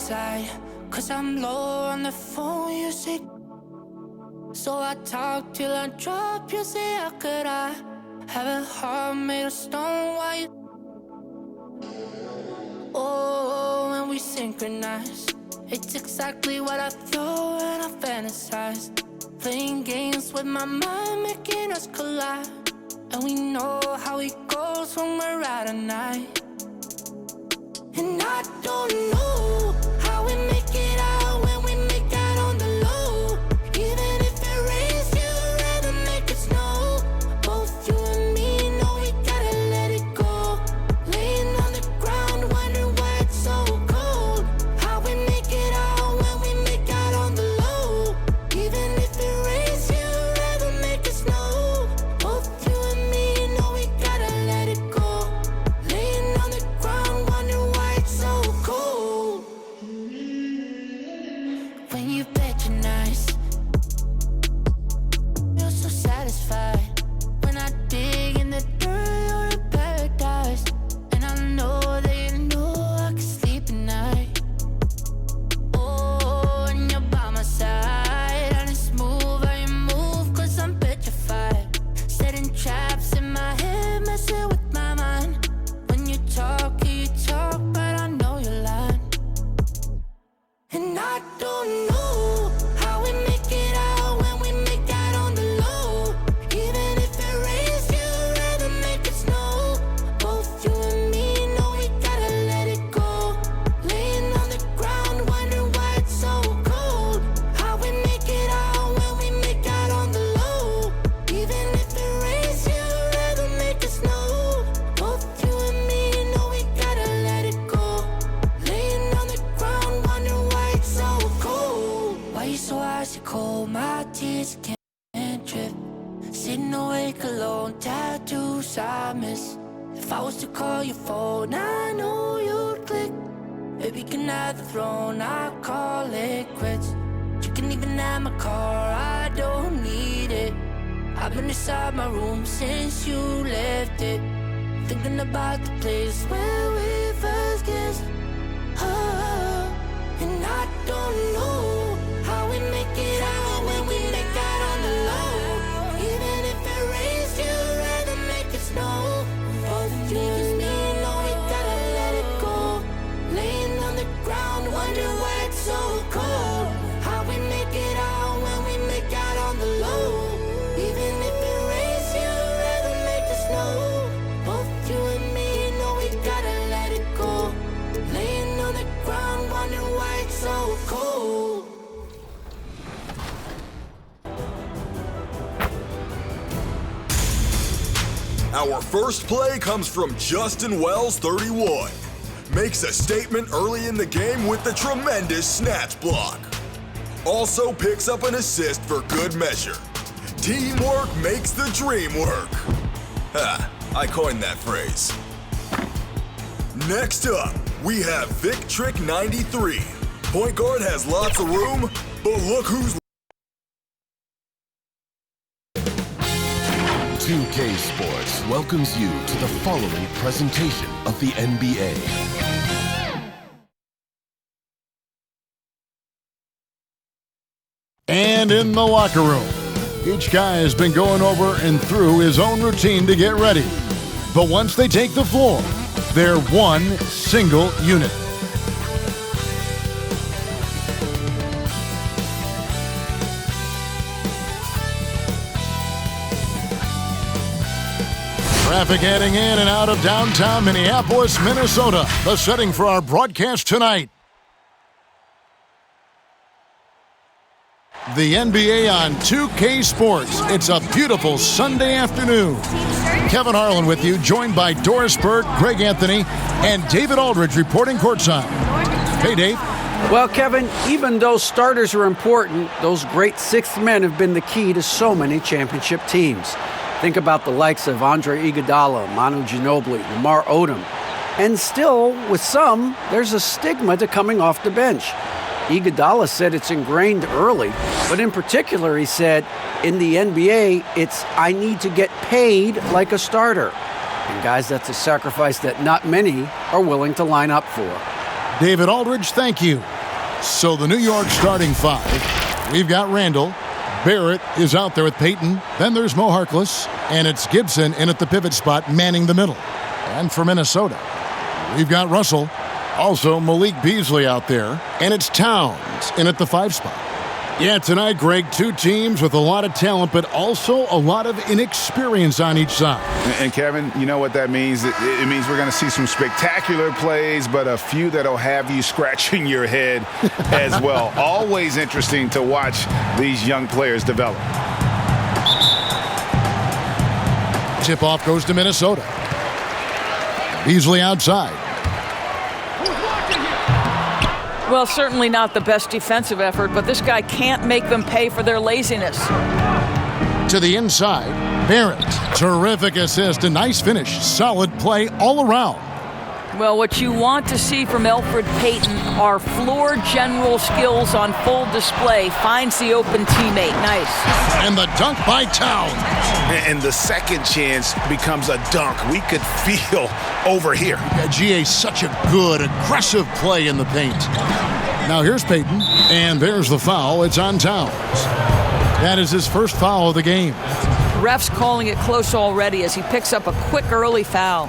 side, 'cause I'm low on the phone, you say. So I talk till I drop, you say, how could I have a heart made of stone? Why you? Oh, when we synchronize, it's exactly what I thought and I fantasized. Playing games with my mind, making us collide. And we know how it goes when we're out at night. And I don't know how we make it out when we make out on the low. Even if it rains, you'd rather make it snow. Both you and me know we gotta let it go. Laying on the ground, wondering why it's so cold. How we make it out when we make out on the low. Even if it rains, you'd rather make it snow. Both you and me know we gotta let it go. Laying on the ground, wondering why it's so cold. When you patronize, you're so satisfied. When I dig in the dirt, you're in paradise. And I know that you know I can sleep at night. Oh, and you're by my side. And it's smooth how you move, 'cause I'm petrified. Setting traps in my head, messing with my mind. When you talk, but I know you're lying. And I don't know how we make it out when we make out on the low. Even if it rains, you'd rather make it snow. Both you and me know we gotta let it go. Laying on the ground, wondering why it's so cold. How we make it out when we make out on the low. Even if it rains, you'd rather make it snow. Both you and me know we gotta let it go. Laying on the ground, wondering why it's so cold. Why you so icy cold? My tears can't drip. Sitting awake alone, tattoos I miss. If I was to call your phone, I know you'd click. Baby, can I have the throne? I call it quits. You can even have my car, I don't need it. I've been inside my room since you left it. Thinking about the place where we first kissed. Oh, and I don't know how we make it out when we make out on the low. Even if it rains, you'd rather make it snow. Both you and me know we gotta let it go. Laying on the ground, wondering why it's so cold. How we make it out when we make out on the low. Even if it rains, you'd rather make it snow. Both you and me know we gotta let it go. Laying on the ground, wondering why it's so cold. Our first play comes from Justin Wells, 31. Makes a statement early in the game with the tremendous snatch block. Also picks up an assist for good measure. Teamwork makes the dream work. Ha, I coined that phrase. Next up, we have Vic Trick 93. Point guard has lots of room, but look who's 2K Sports welcomes you to the following presentation of the NBA. And in the locker room, each guy has been going over and through his own routine to get ready. But once they take the floor, they're one single unit. Traffic heading in and out of downtown Minneapolis, Minnesota. The setting for our broadcast tonight. The NBA on 2K Sports. It's a beautiful Sunday afternoon. Kevin Harlan with you, joined by Doris Burke, Greg Anthony, and David Aldridge reporting courtside. Hey, Dave. Well, Kevin, even though starters are important, those great sixth men have been the key to so many championship teams. Think about the likes of Andre Iguodala, Manu Ginobili, Lamar Odom. And still, with some, there's a stigma to coming off the bench. Iguodala said it's ingrained early, but in particular, he said, in the NBA, it's I need to get paid like a starter. And guys, that's a sacrifice that not many are willing to line up for. David Aldridge, thank you. So the New York starting five, we've got Randall. Barrett is out there with Payton. Then there's Mo Harkless. And it's Gibson in at the pivot spot, manning the middle. And for Minnesota, we've got Russell. Also Malik Beasley out there. And it's Towns in at the 5 spot. Yeah, tonight, Greg, 2 teams with a lot of talent, but also a lot of inexperience on each side. And Kevin, you know what that means? It means we're going to see some spectacular plays, but a few that'll have you scratching your head as well. Always interesting to watch these young players develop. Tip-off goes to Minnesota. Beasley outside. Well, certainly not the best defensive effort, but this guy can't make them pay for their laziness. To the inside, Barrett. Terrific assist, a nice finish. Solid play all around. Well, what you want to see from Elfrid Payton are floor general skills on full display. Finds the open teammate. Nice. And the dunk by Towns. And the second chance becomes a dunk. We could feel over here. GA, such a good, aggressive play in the paint. Now here's Payton, and there's the foul. It's on Towns. That is his first foul of the game. Ref's calling it close already as he picks up a quick early foul.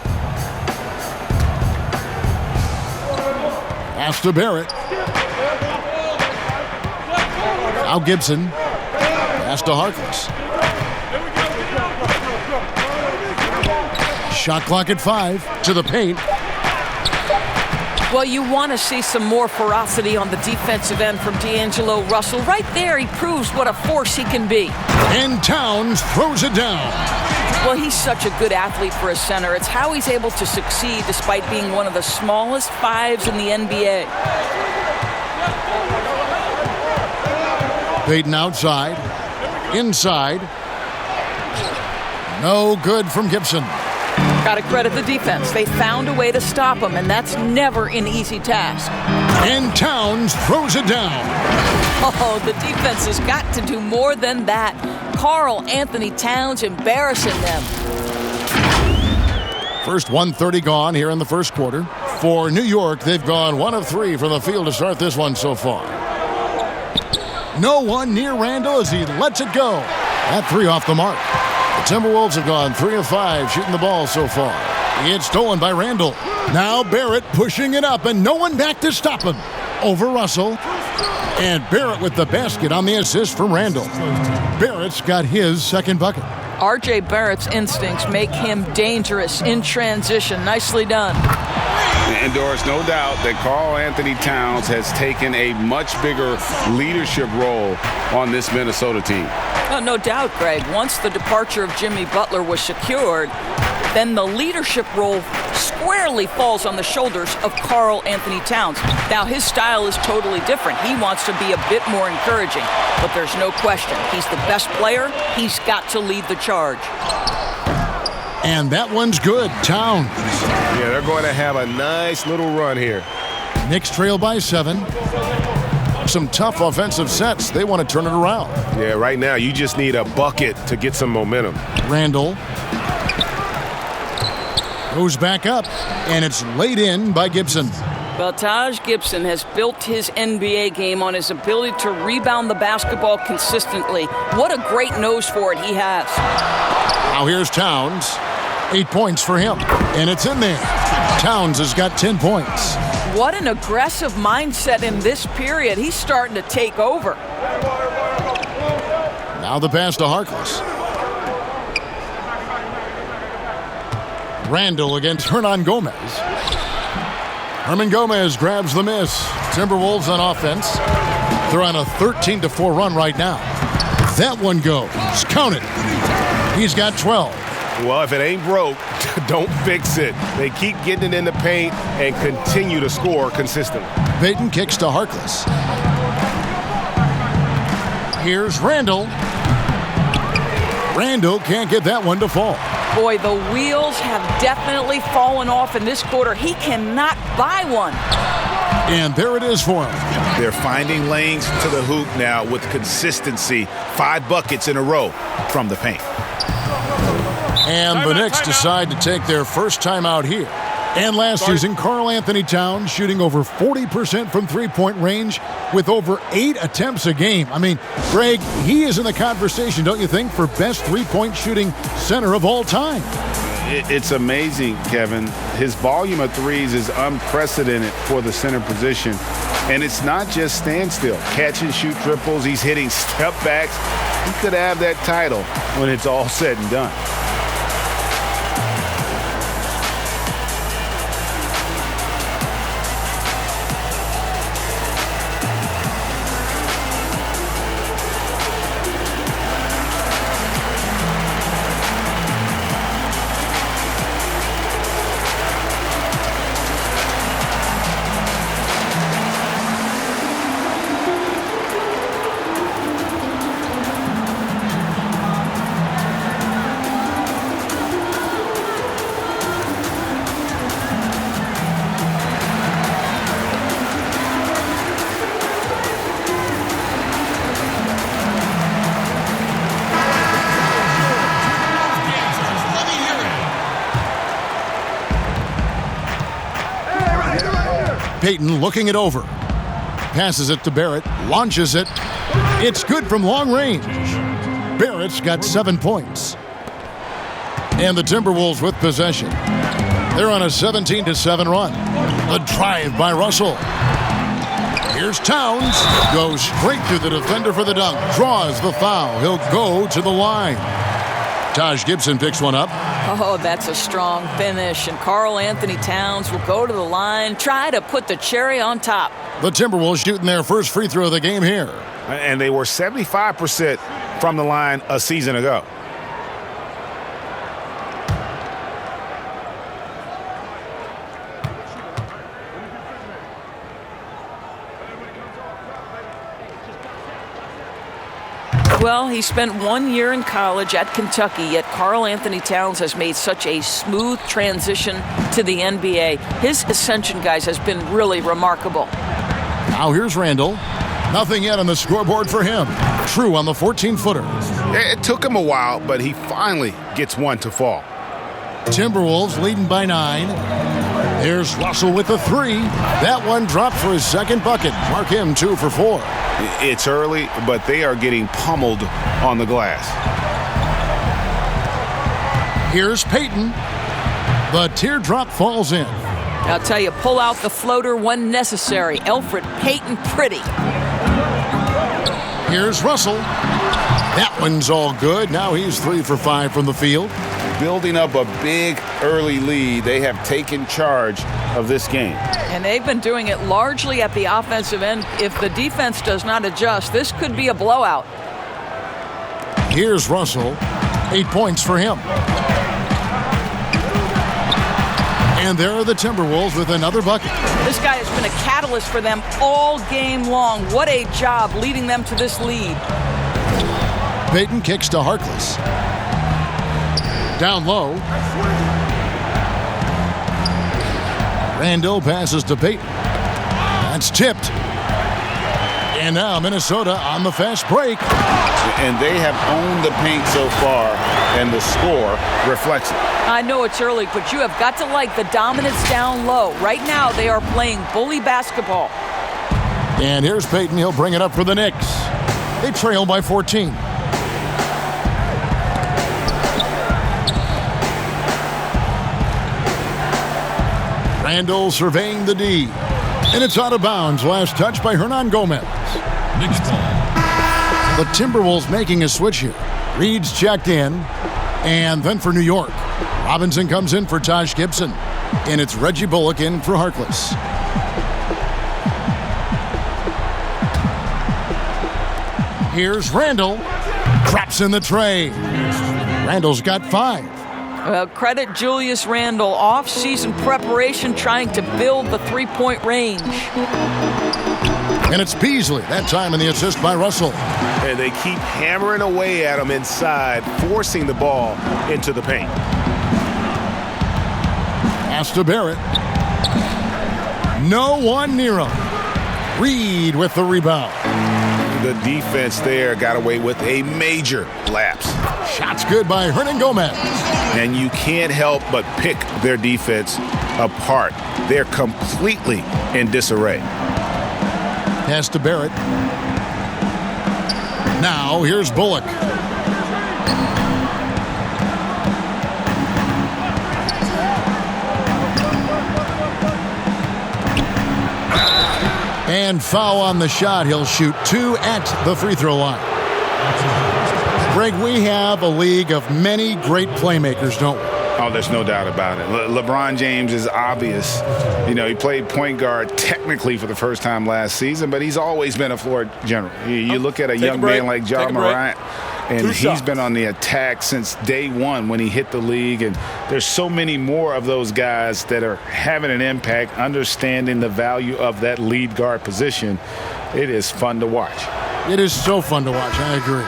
Pass to Barrett. Now Gibson. Pass to Harkless. Shot clock at 5. To the paint. Well, you want to see some more ferocity on the defensive end from D'Angelo Russell. Right there, he proves what a force he can be. And Towns throws it down. Well, he's such a good athlete for a center. It's how he's able to succeed despite being one of the smallest 5s in the NBA. Payton outside. Inside. No good from Gibson. Got to credit the defense. They found a way to stop him, and that's never an easy task. And Towns throws it down. Oh, the defense has got to do more than that. Karl-Anthony Towns embarrassing them. First 1:30 gone here in the first quarter. For New York, they've gone 1 of 3 from the field to start this one so far. No one near Randall as he lets it go. That 3 off the mark. The Timberwolves have gone 3 of 5 shooting the ball so far. It's stolen by Randall. Now Barrett pushing it up and no one back to stop him. Over Russell. And Barrett with the basket on the assist from Randall. Barrett's got his second bucket. R.J. Barrett's instincts make him dangerous in transition. Nicely done. And Doris, no doubt that Karl-Anthony Towns has taken a much bigger leadership role on this Minnesota team. Oh, no doubt, Greg. Once the departure of Jimmy Butler was secured, then the leadership role squarely falls on the shoulders of Karl-Anthony Towns. Now, his style is totally different. He wants to be a bit more encouraging, but there's no question. He's the best player. He's got to lead the charge. And that one's good. Towns. Yeah, they're going to have a nice little run here. Knicks trail by 7. Some tough offensive sets. They want to turn it around. Yeah, right now you just need a bucket to get some momentum. Randall goes back up, and it's laid in by Gibson. Well, Taj Gibson has built his NBA game on his ability to rebound the basketball consistently. What a great nose for it he has. Now here's Towns. 8 points for him, and it's in there. Towns has got 10 points. What an aggressive mindset in this period. He's starting to take over. Now the pass to Harkless. Randall against Hernan Gomez. Hernan Gomez grabs the miss. Timberwolves on offense. They're on a 13-4 run right now. That one goes. Count it. He's got 12. Well, if it ain't broke, don't fix it. They keep getting it in the paint and continue to score consistently. Payton kicks to Harkless. Here's Randall. Randall can't get that one to fall. Boy, the wheels have definitely fallen off in this quarter. He cannot buy one. And there it is for him. They're finding lanes to the hoop now with consistency. 5 buckets in a row from the paint. And the Knicks decide to take their first time out here. And last season, Karl-Anthony Towns shooting over 40% from three-point range with over 8 attempts a game. I mean, Greg, he is in the conversation, don't you think, for best three-point shooting center of all time? It's amazing, Kevin. His volume of threes is unprecedented for the center position. And it's not just standstill. Catch and shoot triples. He's hitting step backs. He could have that title when it's all said and done. Payton looking it over. Passes it to Barrett. Launches it. It's good from long range. Barrett's got 7 points. And the Timberwolves with possession. They're on a 17-7 run. A drive by Russell. Here's Towns. Goes straight through the defender for the dunk. Draws the foul. He'll go to the line. Gibson picks one up. Oh, that's a strong finish. And Karl-Anthony Towns will go to the line, try to put the cherry on top. The Timberwolves shooting their first free throw of the game here. And they were 75% from the line a season ago. Well, he spent 1 year in college at Kentucky, yet Karl-Anthony Towns has made such a smooth transition to the NBA. His ascension, guys, has been really remarkable. Now here's Randall. Nothing yet on the scoreboard for him. True on the 14-footer. It took him a while, but he finally gets one to fall. Timberwolves leading by 9. Here's Russell with the 3. That one dropped for his second bucket. Mark him 2 for 4. It's early, but they are getting pummeled on the glass. Here's Payton. The teardrop falls in. I'll tell you, pull out the floater when necessary. Elfrid Payton pretty. Here's Russell. That one's all good. Now he's 3 for 5 from the field. Building up a big early lead, they have taken charge of this game. And they've been doing it largely at the offensive end. If the defense does not adjust, this could be a blowout. Here's Russell. 8 points for him. And there are the Timberwolves with another bucket. This guy has been a catalyst for them all game long. What a job leading them to this lead. Payton kicks to Harkless. Down low. Randall passes to Payton. That's tipped. And now Minnesota on the fast break. And they have owned the paint so far, and the score reflects it. I know it's early, but you have got to like the dominance down low. Right now, they are playing bully basketball. And here's Payton. He'll bring it up for the Knicks. They trail by 14. Randall surveying the D. And it's out of bounds. Last touch by Hernan Gomez. Knicks ball. The Timberwolves making a switch here. Reed's checked in. And then for New York, Robinson comes in for Gibson. And it's Reggie Bullock in for Harkless. Here's Randall. Drops in the tray. Randall's got 5. Well, credit Julius Randle. Off-season preparation trying to build the three-point range. And it's Beasley. That time in the assist by Russell. And they keep hammering away at him inside, forcing the ball into the paint. Pass to Barrett. No one near him. Reed with the rebound. The defense there got away with a major lapse. Shots good by Hernan Gomez. And you can't help but pick their defense apart. They're completely in disarray. Pass to Barrett. Now here's Bullock. And foul on the shot. He'll shoot 2 at the free throw line. Greg, we have a league of many great playmakers, don't we? Oh, there's no doubt about it. LeBron James is obvious. You know, he played point guard technically for the first time last season, but he's always been a floor general. You look at a young man like Ja Morant, and he's been on the attack since day one when he hit the league. And there's so many more of those guys that are having an impact, understanding the value of that lead guard position. It is fun to watch. It is so fun to watch. I agree.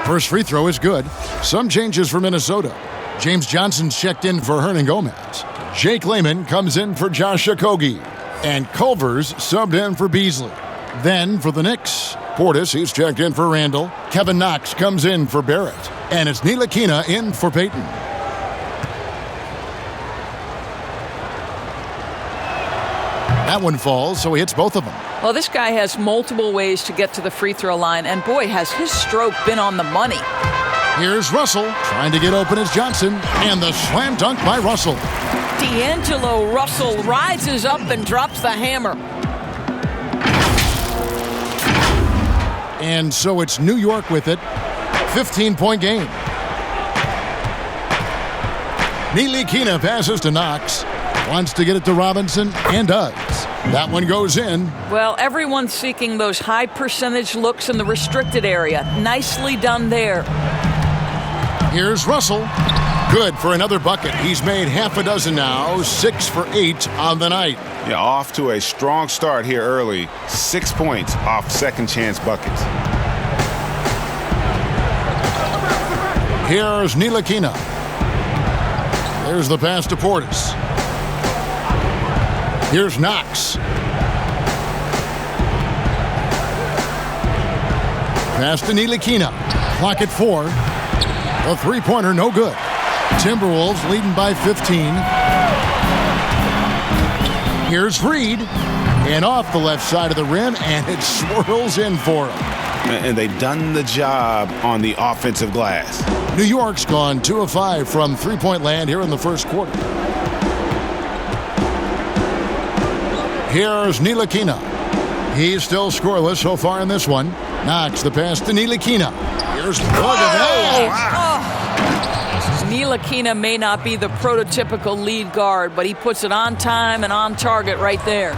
First free throw is good. Some changes for Minnesota. James Johnson's checked in for Hernan Gomez. Jake Layman comes in for Josh Okogie. And Culver's subbed in for Beasley. Then for the Knicks, Portis, he's checked in for Randall. Kevin Knox comes in for Barrett. And it's Ntilikina in for Payton. That one falls, so he hits both of them. Well, this guy has multiple ways to get to the free throw line, and boy, has his stroke been on the money. Here's Russell trying to get open as Johnson, and the slam dunk by Russell. D'Angelo Russell rises up and drops the hammer. And so it's New York with it. 15-point game. Ntilikina passes to Knox. Wants to get it to Robinson, and does. That one goes in. Well, everyone's seeking those high percentage looks in the restricted area. Nicely done there. Here's Russell. Good for another bucket. He's made half a dozen now, 6 for 8 on the night. Yeah, off to a strong start here early. 6 points off second chance buckets. Here's Ntilikina. There's the pass to Portis. Here's Knox. Pass to Ntilikina. Clock at 4. A three-pointer, no good. Timberwolves leading by 15. Here's Reed. And off the left side of the rim, and it swirls in for him. And they've done the job on the offensive glass. New York's gone 2 of 5 from three-point land here in the first quarter. Here's Ntilikina. He's still scoreless so far in this one. Knox the pass to Ntilikina. Here's look at that. Ntilikina may not be the prototypical lead guard, but he puts it on time and on target right there.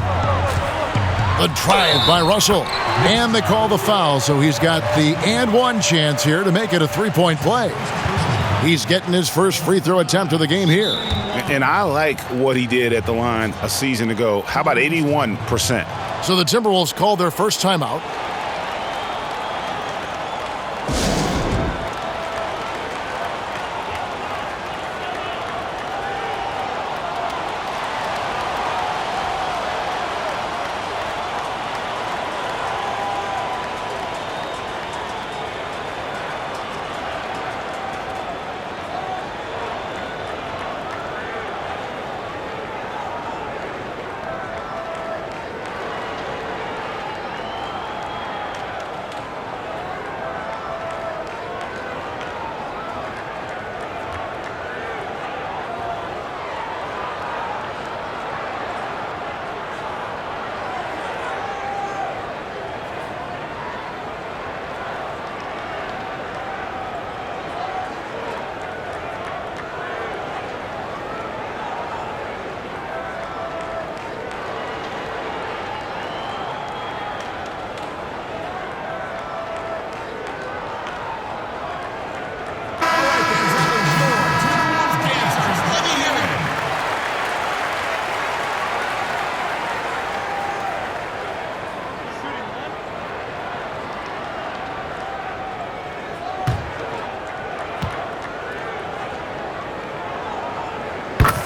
The drive by Russell. And they call the foul, so he's got the and one chance here to make it a three-point play. He's getting his first free throw attempt of the game here. And I like what he did at the line a season ago. How about 81%? So the Timberwolves called their first timeout.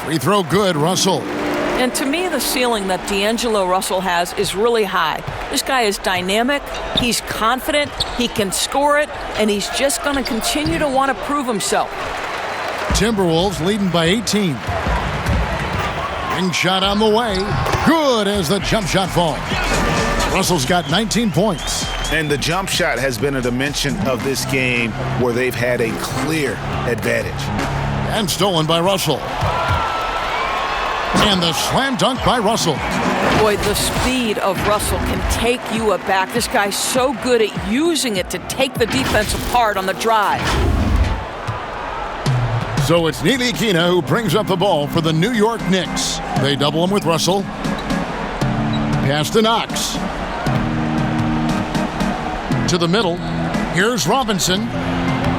Free throw good, Russell. And to me, the ceiling that D'Angelo Russell has is really high. This guy is dynamic, he's confident, he can score it, and he's just going to continue to want to prove himself. Timberwolves leading by 18. Ring shot on the way. Good as the jump shot falls. Russell's got 19 points. And the jump shot has been a dimension of this game where they've had a clear advantage. And stolen by Russell. And the slam dunk by Russell. Boy, the speed of Russell can take you aback. This guy's so good at using it to take the defense apart on the drive. So it's Neely Kina who brings up the ball for the New York Knicks. They double him with Russell. Pass to Knox. To the middle. Here's Robinson.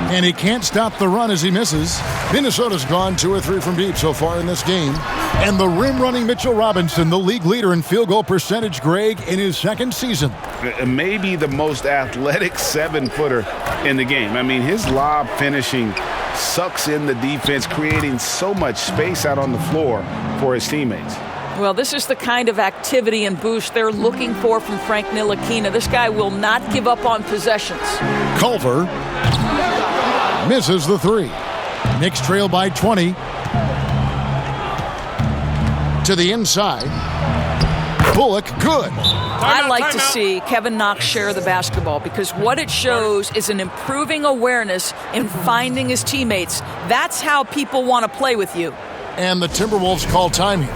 And he can't stop the run as he misses. Minnesota's gone 2 or 3 from deep so far in this game. And the rim-running Mitchell Robinson, the league leader in field goal percentage, Greg, in his second season. Maybe the most athletic 7-footer in the game. I mean, his lob finishing sucks in the defense, creating so much space out on the floor for his teammates. Well, this is the kind of activity and boost they're looking for from Frank Ntilikina. This guy will not give up on possessions. Culver misses the 3. Knicks trail by 20. To the inside. Bullock, good. I like to see Kevin Knox share the basketball because what it shows is an improving awareness in finding his teammates. That's how people want to play with you. And the Timberwolves call timing.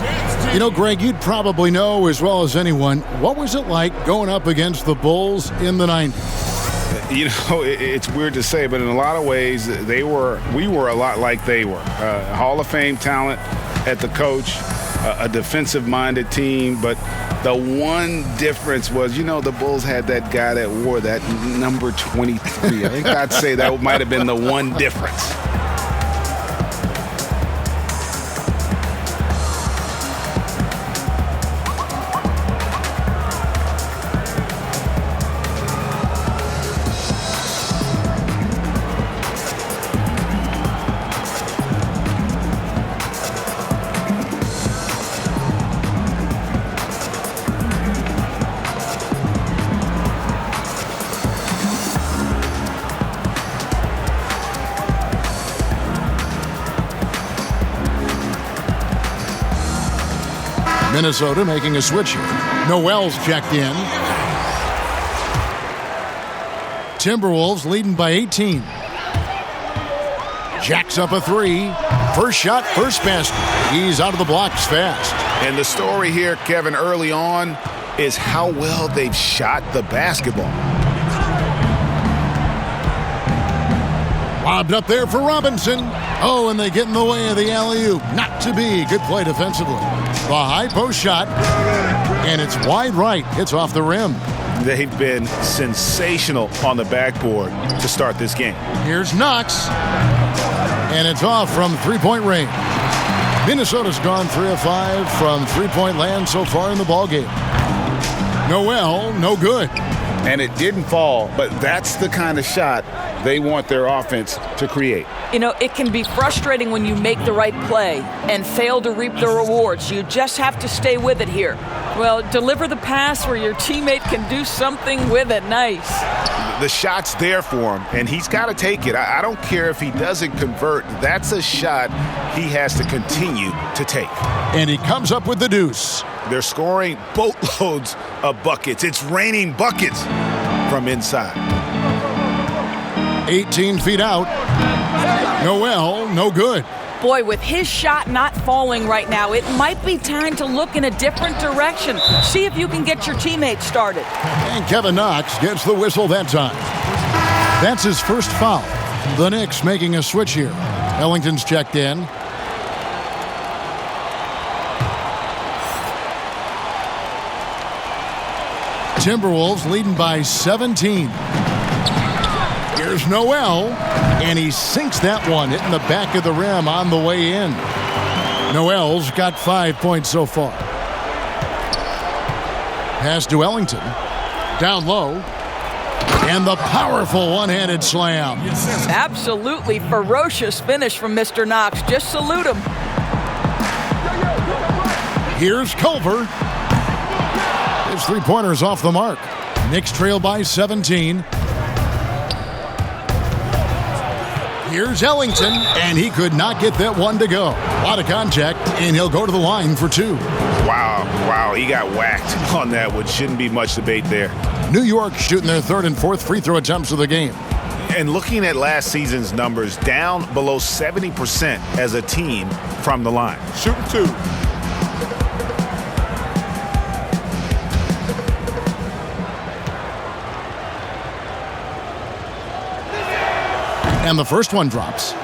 You know, Greg, you'd probably know as well as anyone, what was it like going up against the Bulls in the 90s? You know, it's weird to say, but in a lot of ways, we were a lot like they were. Hall of Fame talent at the coach, a defensive-minded team, but the one difference was, you know, the Bulls had that guy that wore that number 23. I think I'd say that might have been the one difference. Minnesota making a switch here. Noel's checked in. Timberwolves leading by 18. Jacks up a 3. First shot, first basket. He's out of the blocks fast. And the story here, Kevin, early on is how well they've shot the basketball. Lobbed up there for Robinson. Oh, and they get in the way of the alley-oop. Not to be. Good play defensively. The high post shot, and it's wide right. It's off the rim. They've been sensational on the backboard to start this game. Here's Knox, and it's off from three-point range. Minnesota's gone 3 of 5 from three-point land so far in the ballgame. Noel, no good. And it didn't fall, but that's the kind of shot they want their offense to create. You know, it can be frustrating when you make the right play and fail to reap the rewards. You just have to stay with it here. Well, deliver the pass where your teammate can do something with it. Nice. The shot's there for him, and he's got to take it. I don't care if he doesn't convert. That's a shot he has to continue to take. And he comes up with the deuce. They're scoring boatloads of buckets. It's raining buckets from inside. 18 feet out. Noel, no good. Boy, with his shot not falling right now, it might be time to look in a different direction. See if you can get your teammates started. And Kevin Knox gets the whistle that time. That's his first foul. The Knicks making a switch here. Ellington's checked in. Timberwolves leading by 17. Here's Noel, and he sinks that one, hitting the back of the rim on the way in. Noel's got 5 points so far. Pass to Ellington. Down low. And the powerful one-handed slam. Absolutely ferocious finish from Mr. Knox. Just salute him. Here's Culver. His three-pointer's off the mark. Knicks trail by 17. Here's Ellington, and he could not get that one to go. A lot of contact, and he'll go to the line for two. Wow, he got whacked on that one. Shouldn't be much debate there. New York shooting their third and fourth free throw attempts of the game. And looking at last season's numbers, down below 70% as a team from the line. Shooting two. And the first one drops.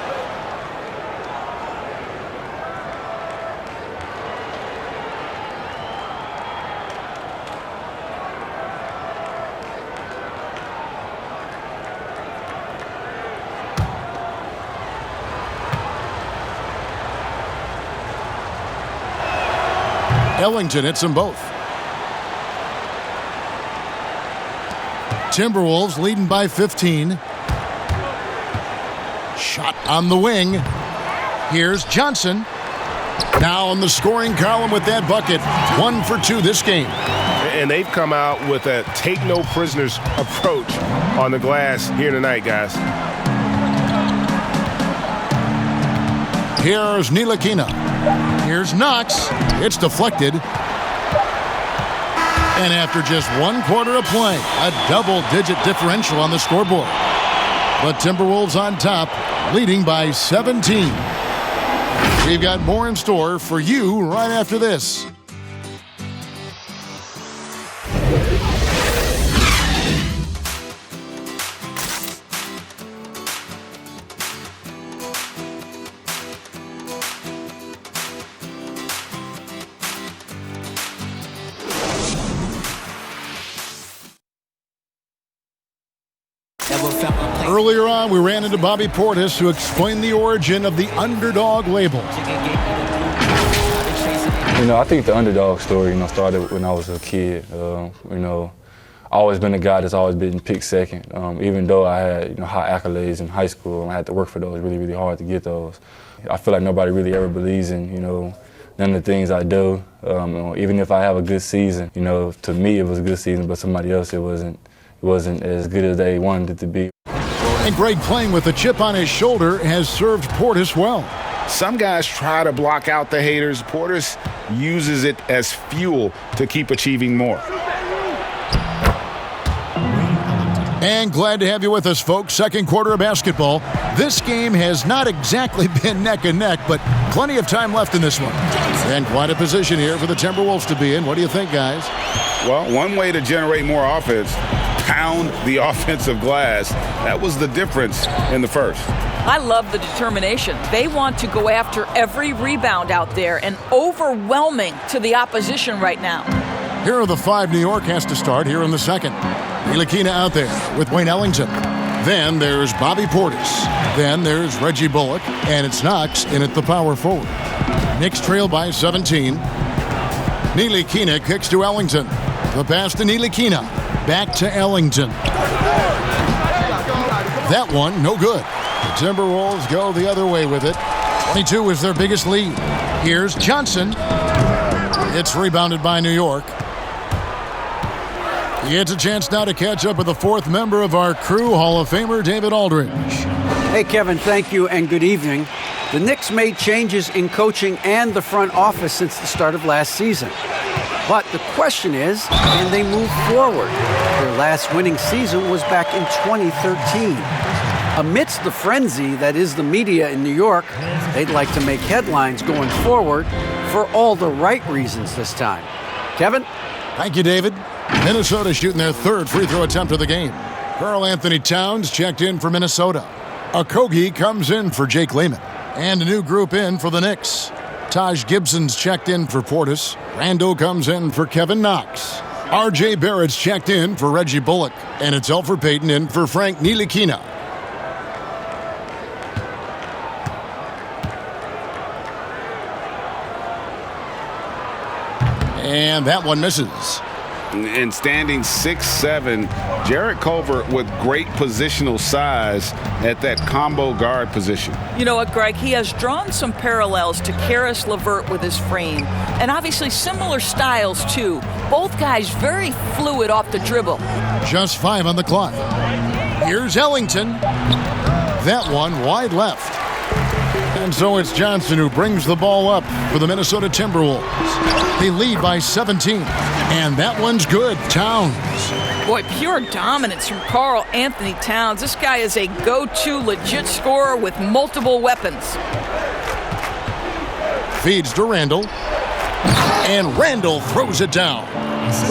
Ellington hits them both. Timberwolves leading by 15. Shot on the wing. Here's Johnson. Now in the scoring column with that bucket. 1 for 2 this game. And they've come out with a take no prisoners approach on the glass here tonight, guys. Here's Ntilikina. Here's Knox. It's deflected. And after just 1 quarter of play, a double-digit differential on the scoreboard. The Timberwolves on top, leading by 17. We've got more in store for you right after this. Earlier on, we ran into Bobby Portis, who explained the origin of the underdog label. I think the underdog story, started when I was a kid. I've always been a guy that's always been picked second. Even though I had, high accolades in high school, and I had to work for those really, really hard to get those. I feel like nobody really ever believes in, none of the things I do. Even if I have a good season, to me it was a good season, but somebody else it wasn't as good as they wanted it to be. And Greg, playing with a chip on his shoulder, has served Portis well. Some guys try to block out the haters. Portis uses it as fuel to keep achieving more. And glad to have you with us, folks. Second quarter of basketball. This game has not exactly been neck and neck, but plenty of time left in this one. And quite a position here for the Timberwolves to be in. What do you think, guys? Well, one way to generate more offense, pound the offensive glass. That was the difference in the first. I love the determination. They want to go after every rebound out there and overwhelming to the opposition right now. Here are the 5 New York has to start here in the second. Ntilikina out there with Wayne Ellington. Then there's Bobby Portis. Then there's Reggie Bullock. And it's Knox in at the power forward. Knicks trail by 17. Ntilikina kicks to Ellington. The pass to Ntilikina. Back to Ellington. That one, no good. The Timberwolves go the other way with it. 22 is their biggest lead. Here's Johnson. It's rebounded by New York. He gets a chance now to catch up with the 4th member of our crew, Hall of Famer David Aldridge. Hey, Kevin, thank you and good evening. The Knicks made changes in coaching and the front office since the start of last season. But the question is, can they move forward? Their last winning season was back in 2013. Amidst the frenzy that is the media in New York, they'd like to make headlines going forward for all the right reasons this time. Kevin? Thank you, David. Minnesota shooting their 3rd free throw attempt of the game. Karl-Anthony Towns checked in for Minnesota. Okogie comes in for Jake Layman. And a new group in for the Knicks. Taj Gibson's checked in for Portis. Randall comes in for Kevin Knox. R.J. Barrett's checked in for Reggie Bullock. And it's Elfrid Payton in for Frank Ntilikina. And that one misses. And standing 6'7", Jarrett Culver with great positional size at that combo guard position. You know what, Greg? He has drawn some parallels to Karis LeVert with his frame, and obviously similar styles, too. Both guys very fluid off the dribble. Just 5 on the clock. Here's Ellington. that one wide left. And so it's Johnson who brings the ball up for the Minnesota Timberwolves. They lead by 17. And that one's good. Towns. Boy, pure dominance from Karl-Anthony Towns. This guy is a go-to legit scorer with multiple weapons. Feeds to Randall. And Randall throws it down.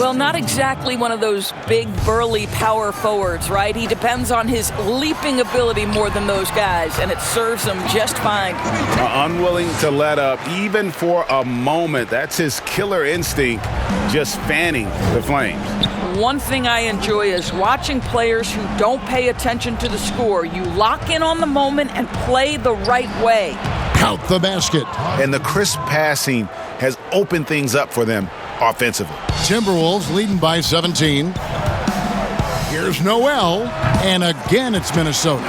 Well, not exactly one of those big, burly power forwards, right? He depends on his leaping ability more than those guys, and it serves him just fine. Unwilling to let up, even for a moment. That's his killer instinct, just fanning the flames. One thing I enjoy is watching players who don't pay attention to the score. You lock in on the moment and play the right way. Count the basket. And the crisp passing has opened things up for them offensively. Timberwolves leading by 17. Here's Noel, and again it's Minnesota.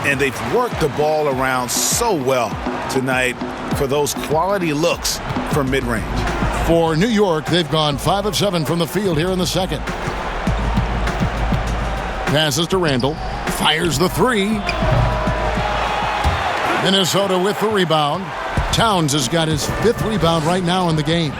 And they've worked the ball around so well tonight for those quality looks from mid-range. For New York, they've gone 5 of 7 from the field here in the second. Passes to Randall, fires the three. Minnesota with the rebound. Towns has got his 5th rebound right now in the game.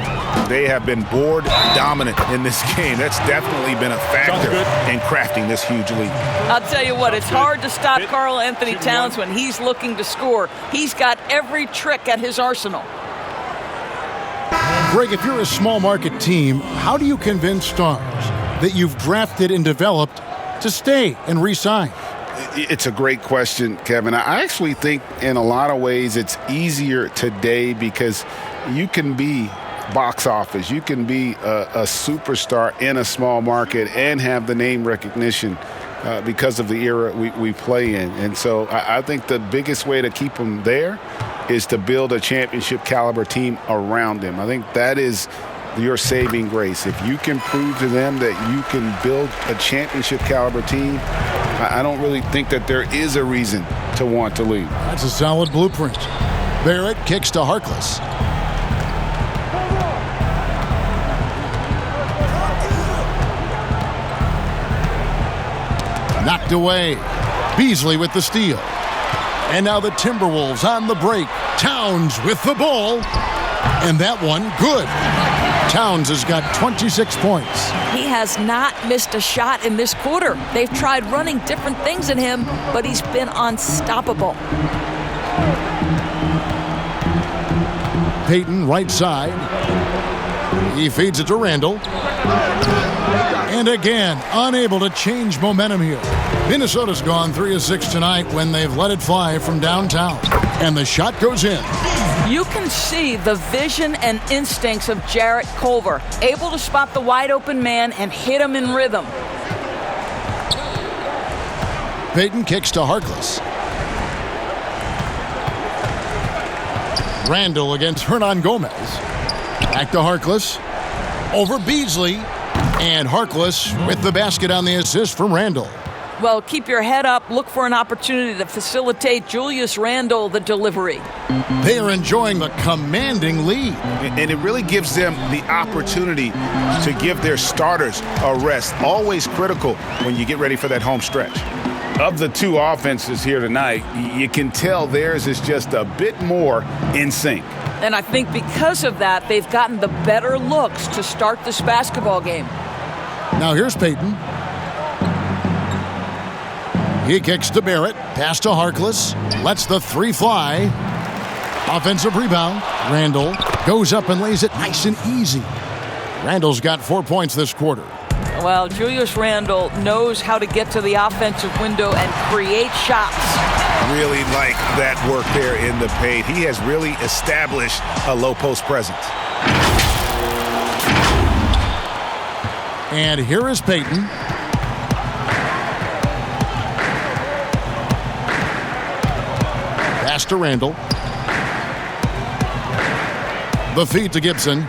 They have been board dominant in this game. That's definitely been a factor in crafting this huge lead. I'll tell you what, it's hard to stop Karl-Anthony Towns when he's looking to score. He's got every trick at his arsenal. Greg, if you're a small market team, how do you convince stars that you've drafted and developed to stay and re-sign? It's a great question, Kevin. I actually think in a lot of ways it's easier today because you can be box office. You can be a superstar in a small market and have the name recognition because of the era we play in. And so I think the biggest way to keep them there is to build a championship caliber team around them. I think that is your saving grace. If you can prove to them that you can build a championship caliber team, I don't really think that there is a reason to want to leave. That's a solid blueprint. Barrett kicks to Harkless. Knocked away. Beasley with the steal. And now the Timberwolves on the break. Towns with the ball. And that one, good. Towns has got 26 points. He has not missed a shot in this quarter. They've tried running different things at him, but he's been unstoppable. Payton, right side. He feeds it to Randall. And again, unable to change momentum here. Minnesota's gone 3 of 6 tonight when they've let it fly from downtown. And the shot goes in. You can see the vision and instincts of Jarrett Culver, able to spot the wide open man and hit him in rhythm. Payton kicks to Harkless. Randall against Hernan Gomez. Back to Harkless. Over Beasley. And Harkless with the basket on the assist from Randall. Well, keep your head up. Look for an opportunity to facilitate Julius Randle the delivery. They are enjoying the commanding lead. And it really gives them the opportunity to give their starters a rest. Always critical when you get ready for that home stretch. Of the two offenses here tonight, you can tell theirs is just a bit more in sync. And I think because of that, they've gotten the better looks to start this basketball game. Now here's Payton. He kicks to Barrett. Pass to Harkless. Lets the three fly. Offensive rebound. Randall goes up and lays it nice and easy. Randall's got 4 points this quarter. Well, Julius Randle knows how to get to the offensive window and create shots. Really like that work there in the paint. He has really established a low post presence. And here is Payton. Pass to Randall. The feed to Gibson.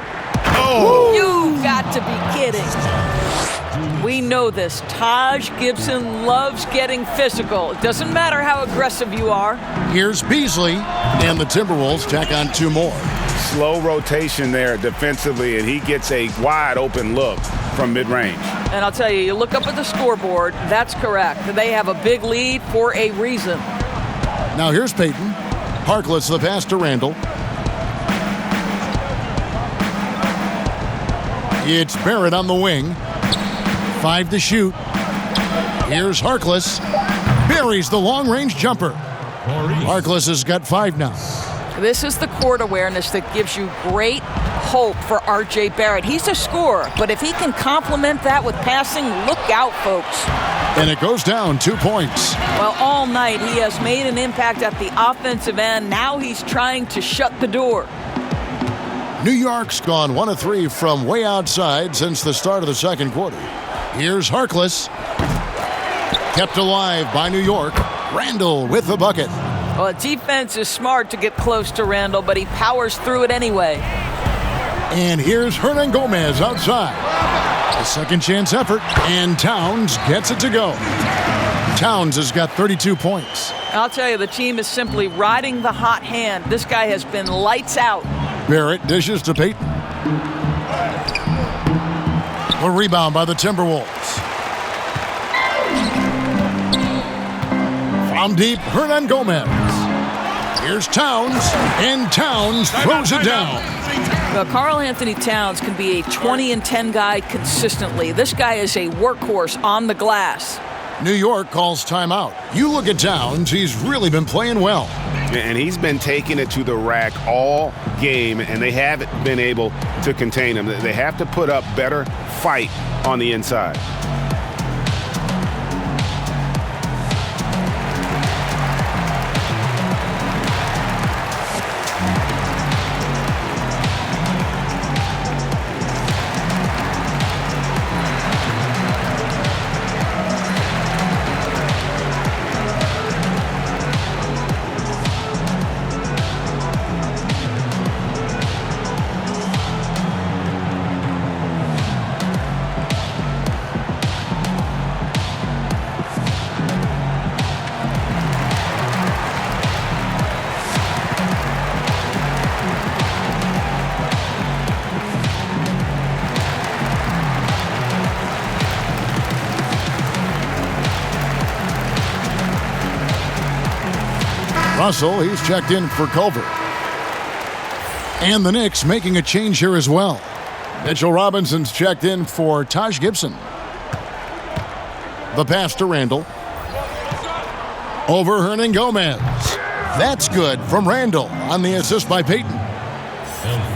Oh! You got to be kidding. We know this. Taj Gibson loves getting physical. It doesn't matter how aggressive you are. Here's Beasley, and the Timberwolves tack on 2 more. Slow rotation there defensively, and he gets a wide open look from mid-range. And I'll tell you, you look up at the scoreboard, that's correct. They have a big lead for a reason. Now here's Payton. Harkless the pass to Randall. It's Barrett on the wing. 5 to shoot. Here's Harkless. Buries the long-range jumper. Harkless has got 5 now. This is the court awareness that gives you great hope for R.J. Barrett. He's a scorer, but if he can complement that with passing, look out, folks. And it goes down 2 points. Well, all night he has made an impact at the offensive end. Now he's trying to shut the door. New York's gone 1 of 3 from way outside since the start of the second quarter. Here's Harkless. Kept alive by New York. Randall with the bucket. Well, defense is smart to get close to Randall, but he powers through it anyway. And here's Hernan Gomez outside. A second chance effort, and Towns gets it to go. Towns has got 32 points. I'll tell you, the team is simply riding the hot hand. This guy has been lights out. Barrett dishes to Payton. A rebound by the Timberwolves. From deep, Hernan Gomez. Here's Towns, and Towns throws it down. Well, Karl-Anthony Towns can be a 20 and 10 guy consistently. This guy is a workhorse on the glass. New York calls timeout. You look at Towns, he's really been playing well. And he's been taking it to the rack all game, and they haven't been able to contain him. They have to put up better fight on the inside. Russell, he's checked in for Culver. And the Knicks making a change here as well. Mitchell Robinson's checked in for Taj Gibson. The pass to Randall. Over Hernan Gomez. That's good from Randall on the assist by Payton.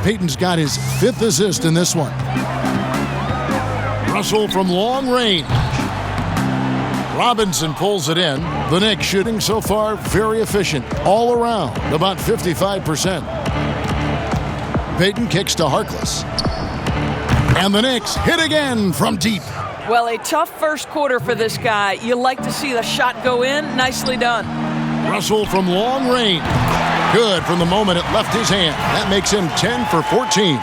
Payton's got his 5th assist in this one. Russell from long range. Robinson pulls it in. The Knicks shooting so far very efficient all around, about 55%. Payton kicks to Harkless. And the Knicks hit again from deep. Well, a tough first quarter for this guy. You like to see the shot go in. Nicely done. Russell from long range. Good from the moment it left his hand. That makes him 10 for 14.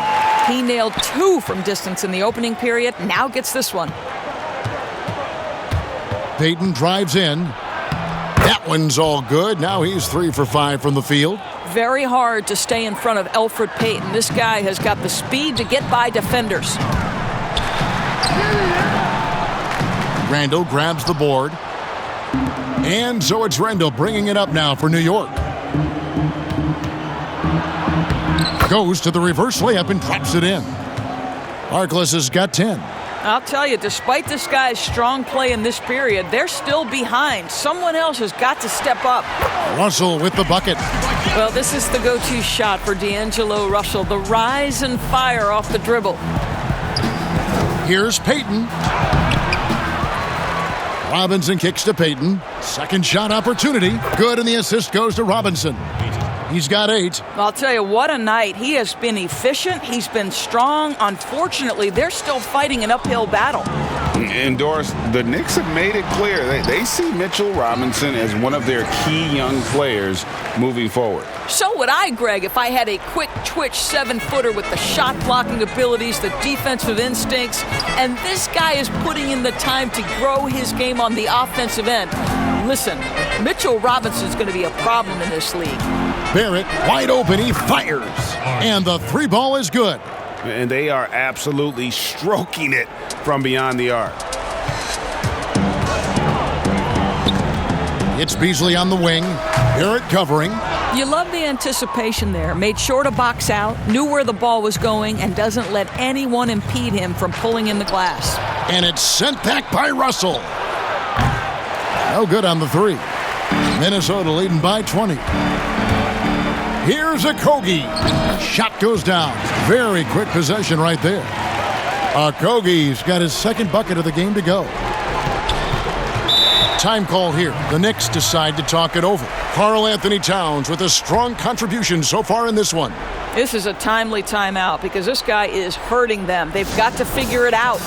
He nailed 2 from distance in the opening period. Now gets this one. Payton drives in. That one's all good. Now he's 3 for 5 from the field. Very hard to stay in front of Elfrid Payton. This guy has got the speed to get by defenders. Randall grabs the board. And so it's Randall bringing it up now for New York. Goes to the reverse layup and drops it in. Harkless has got 10. I'll tell you, despite this guy's strong play in this period, they're still behind. Someone else has got to step up. Russell with the bucket. Well, this is the go-to shot for D'Angelo Russell. The rise and fire off the dribble. Here's Payton. Robinson kicks to Payton. Second shot opportunity. Good, and the assist goes to Robinson. He's got 8. I'll tell you, what a night. He has been efficient. He's been strong. Unfortunately, they're still fighting an uphill battle. And Doris, the Knicks have made it clear they see Mitchell Robinson as one of their key young players moving forward. So would I, Greg, if I had a quick twitch 7-footer with the shot blocking abilities, the defensive instincts, and this guy is putting in the time to grow his game on the offensive end. Listen, Mitchell Robinson's going to be a problem in this league. Barrett wide open, he fires. And the 3 ball is good. And they are absolutely stroking it from beyond the arc. It's Beasley on the wing. Garrett covering. You love the anticipation there. Made sure to box out, knew where the ball was going, and doesn't let anyone impede him from pulling in the glass. And it's sent back by Russell. No good on the three. Minnesota leading by 20. Here's Okogie. Shot goes down. Very quick possession right there. Okogie's got his second bucket of the game to go. Time call here. The Knicks decide to talk it over. Karl-Anthony Towns with a strong contribution so far in this one. This is a timely timeout because this guy is hurting them. They've got to figure it out.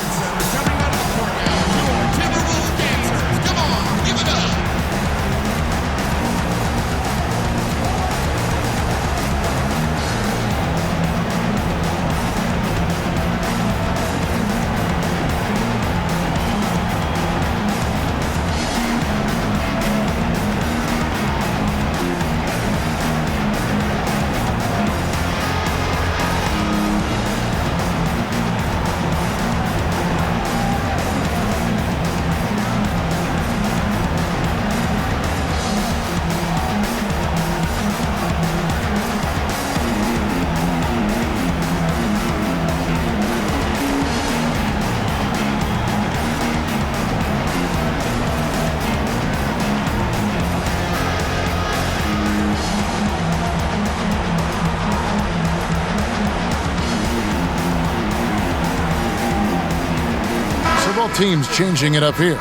Teams changing it up here.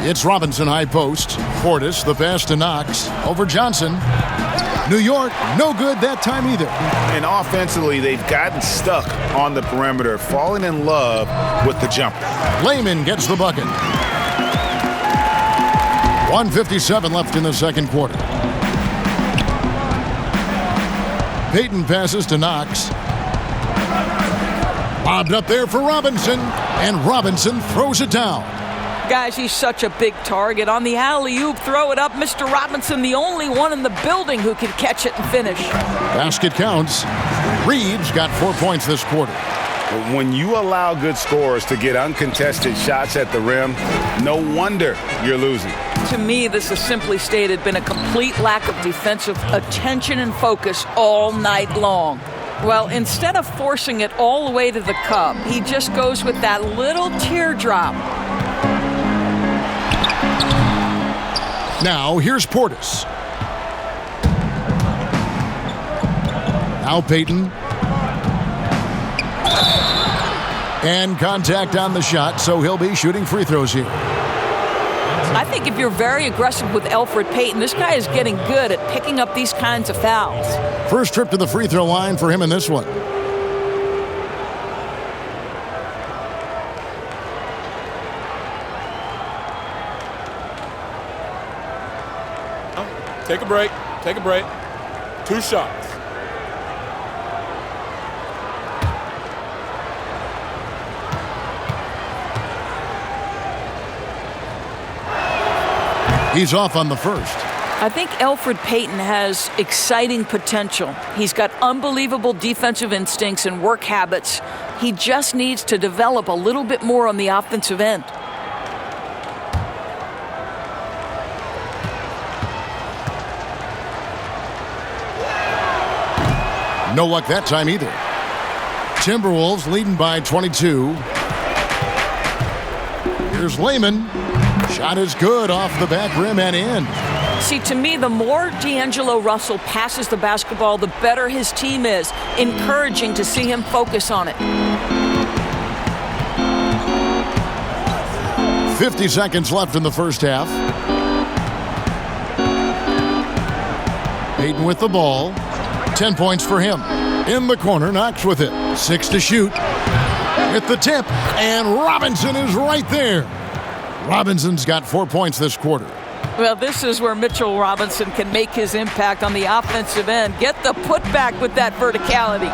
It's Robinson high post. Portis, the pass to Knox. Over Johnson. New York, no good that time either. And offensively, they've gotten stuck on the perimeter, falling in love with the jumper. Layman gets the bucket. 1:57 left in the second quarter. Payton passes to Knox. Bobbed up there for Robinson, and Robinson throws it down. Guys, he's such a big target. On the alley-oop, throw it up. Mr. Robinson, the only one in the building who can catch it and finish. Basket counts. Reeves got 4 points this quarter. When you allow good scorers to get uncontested shots at the rim, no wonder you're losing. To me, this has simply stated been a complete lack of defensive attention and focus all night long. Well, instead of forcing it all the way to the cup, he just goes with that little teardrop. Now, here's Portis. Now Payton. And contact on the shot, so he'll be shooting free throws here. I think if you're very aggressive with Elfrid Payton, this guy is getting good at picking up these kinds of fouls. First trip to the free throw line for him in this one. Take a break. Take a break. 2 shots. He's off on the first. I think Elfrid Payton has exciting potential. He's got unbelievable defensive instincts and work habits. He just needs to develop a little bit more on the offensive end. No luck that time either. Timberwolves leading by 22. Here's Layman. Shot is good off the back rim and in. See, to me, the more D'Angelo Russell passes the basketball, the better his team is. Encouraging to see him focus on it. 50 seconds left in the first half. Payton with the ball. 10 points for him. In the corner, Knox with it. 6 to shoot. With the tip, and Robinson is right there. Robinson's got 4 points this quarter. Well, this is where Mitchell Robinson can make his impact on the offensive end. Get the putback with that verticality.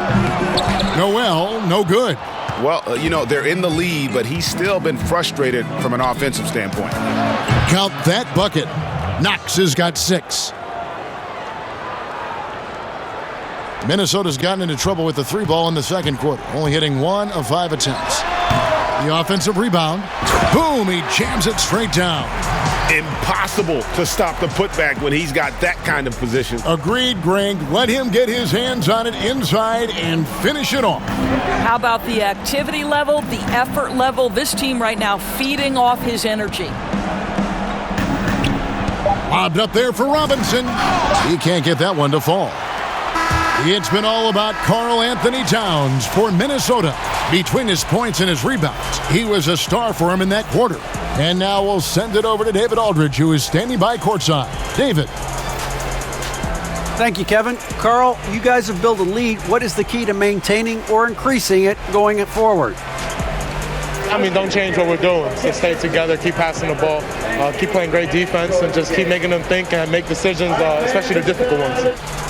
Noel, no good. Well, they're in the lead, but he's still been frustrated from an offensive standpoint. Count that bucket. Knox has got 6. Minnesota's gotten into trouble with the 3 ball in the second quarter, only hitting 1 of 5 attempts. The offensive rebound. Boom, he jams it straight down. Impossible to stop the putback when he's got that kind of position. Agreed, Greg. Let him get his hands on it inside and finish it off. How about the activity level, the effort level? This team right now feeding off his energy. Lobbed up there for Robinson. He can't get that one to fall. It's been all about Karl-Anthony Towns for Minnesota. Between his points and his rebounds, he was a star for him in that quarter. And now we'll send it over to David Aldridge, who is standing by courtside. David. Thank you, Kevin. Karl, you guys have built a lead. What is the key to maintaining or increasing it going forward? Don't change what we're doing. So stay together, keep passing the ball, keep playing great defense, and just keep making them think and make decisions, especially the difficult ones.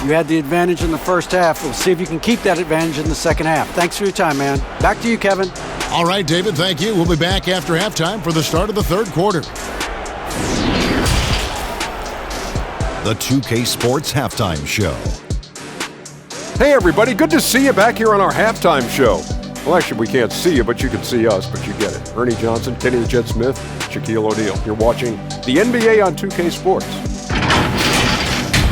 You had the advantage in the first half. We'll see if you can keep that advantage in the second half. Thanks for your time, man. Back to you, Kevin. All right, David, thank you. We'll be back after halftime for the start of the third quarter. The 2K Sports Halftime Show. Hey, everybody. Good to see you back here on our halftime show. Well, actually, we can't see you, but you can see us, but you get it. Ernie Johnson, Kenny the Jet Smith, Shaquille O'Neal. You're watching the NBA on 2K Sports.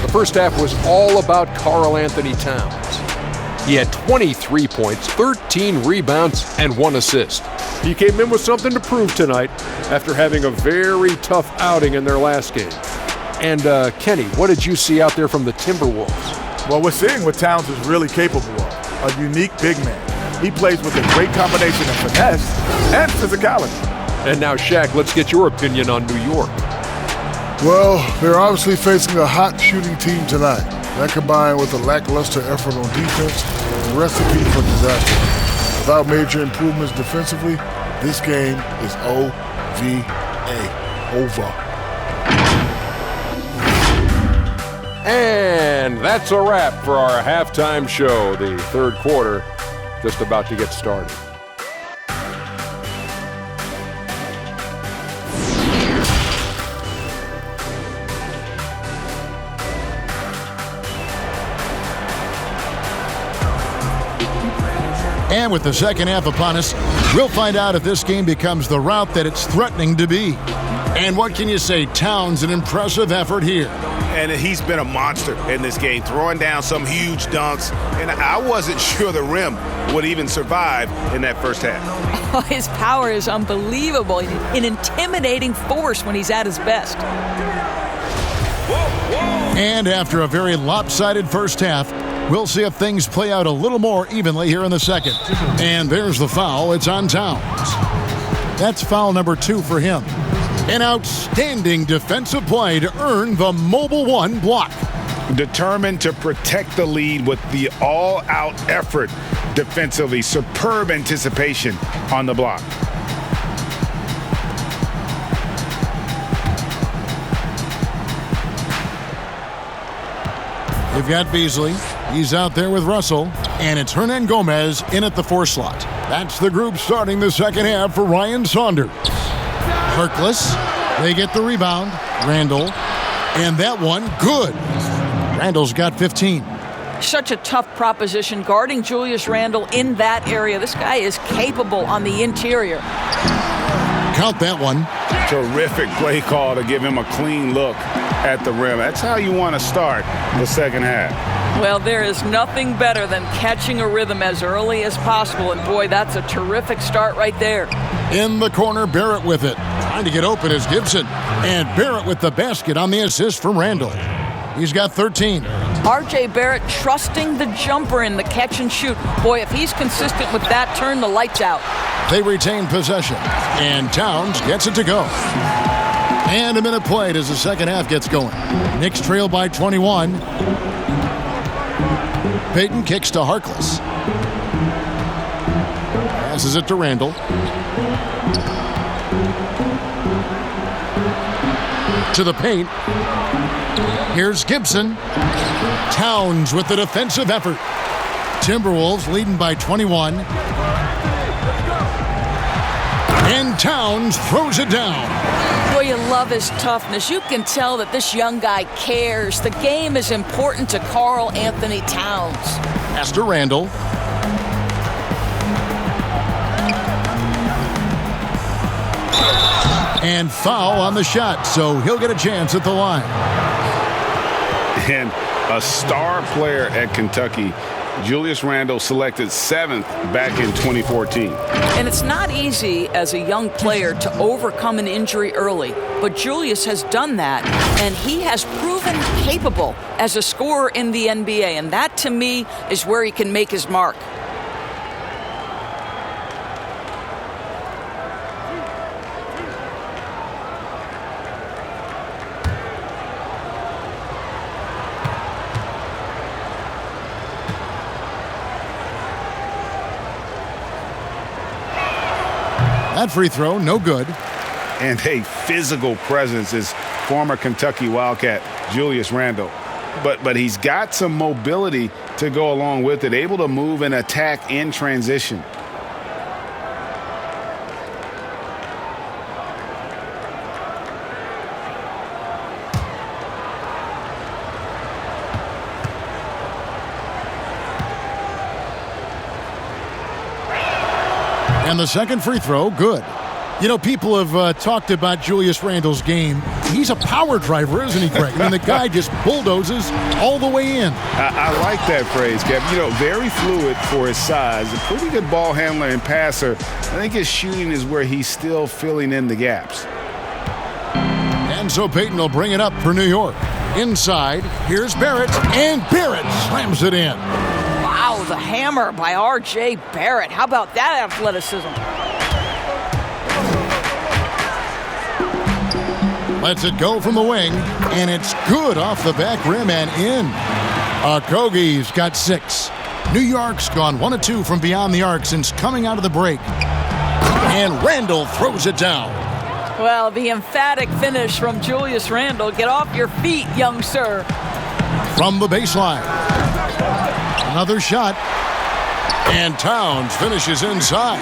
The first half was all about Karl-Anthony Towns. He had 23 points, 13 rebounds, and 1 assist. He came in with something to prove tonight after having a very tough outing in their last game. And, Kenny, what did you see out there from the Timberwolves? Well, we're seeing what Towns is really capable of, a unique big man. He plays with a great combination of finesse and physicality. And now, Shaq, let's get your opinion on New York. Well, they're obviously facing a hot shooting team tonight. That combined with a lackluster effort on defense is a recipe for disaster. Without major improvements defensively, this game is OVA, over. And that's a wrap for our halftime show. The third quarter just about to get started. And with the second half upon us, we'll find out if this game becomes the rout that it's threatening to be. And what can you say? Towns, an impressive effort here. And he's been a monster in this game, throwing down some huge dunks. And I wasn't sure the rim would even survive in that first half. Oh, his power is unbelievable. An intimidating force when he's at his best. And after a very lopsided first half, we'll see if things play out a little more evenly here in the second. And there's the foul. It's on Towns. That's foul number 2 for him. An outstanding defensive play to earn the Mobile One block. Determined to protect the lead with the all-out effort defensively. Superb anticipation on the block. They've got Beasley. He's out there with Russell. And it's Hernan Gomez in at the 4 slot. That's the group starting the second half for Ryan Saunders. Harkless. They get the rebound. Randall. And that one, good. Randall's got 15. Such a tough proposition guarding Julius Randle in that area. This guy is capable on the interior. Count that one. Terrific play call to give him a clean look at the rim. That's how you want to start the second half. Well, there is nothing better than catching a rhythm as early as possible. And boy, that's a terrific start right there. In the corner, Barrett with it. Trying to get open is Gibson. And Barrett with the basket on the assist from Randall. He's got 13. R.J. Barrett trusting the jumper in the catch and shoot. Boy, if he's consistent with that, turn the lights out. They retain possession. And Towns gets it to go. And a minute played as the second half gets going. Knicks trail by 21. Payton kicks to Harkless. Passes it to Randall. To the paint. Here's Gibson. Towns with the defensive effort. Timberwolves leading by 21. And Towns throws it down. Boy, you love his toughness. You can tell that this young guy cares. The game is important to Karl-Anthony Towns. Pass to Randall. And foul on the shot, so he'll get a chance at the line. And a star player at Kentucky, Julius Randle, selected 7th back in 2014. And it's not easy as a young player to overcome an injury early, but Julius has done that, and he has proven capable as a scorer in the NBA, and that, to me, is where he can make his mark. That free throw, no good. And a physical presence is former Kentucky Wildcat Julius Randle. But he's got some mobility to go along with it, able to move and attack in transition. And the second free throw, good. You know, people have talked about Julius Randle's game. He's a power driver, isn't he, Greg? I mean, the guy just bulldozes all the way in. I like that phrase, Kev. You know, very fluid for his size. A pretty good ball handler and passer. I think his shooting is where he's still filling in the gaps. And so Payton will bring it up for New York. Inside, here's Barrett, and Barrett slams it in. Wow, the hammer by R.J. Barrett. How about that athleticism? Lets it go from the wing, and it's good off the back rim and in. Okogie's got 6. New York's gone 1 of 2 from beyond the arc since coming out of the break. And Randle throws it down. Well, the emphatic finish from Julius Randle. Get off your feet, young sir. From the baseline. Another shot. And Towns finishes inside.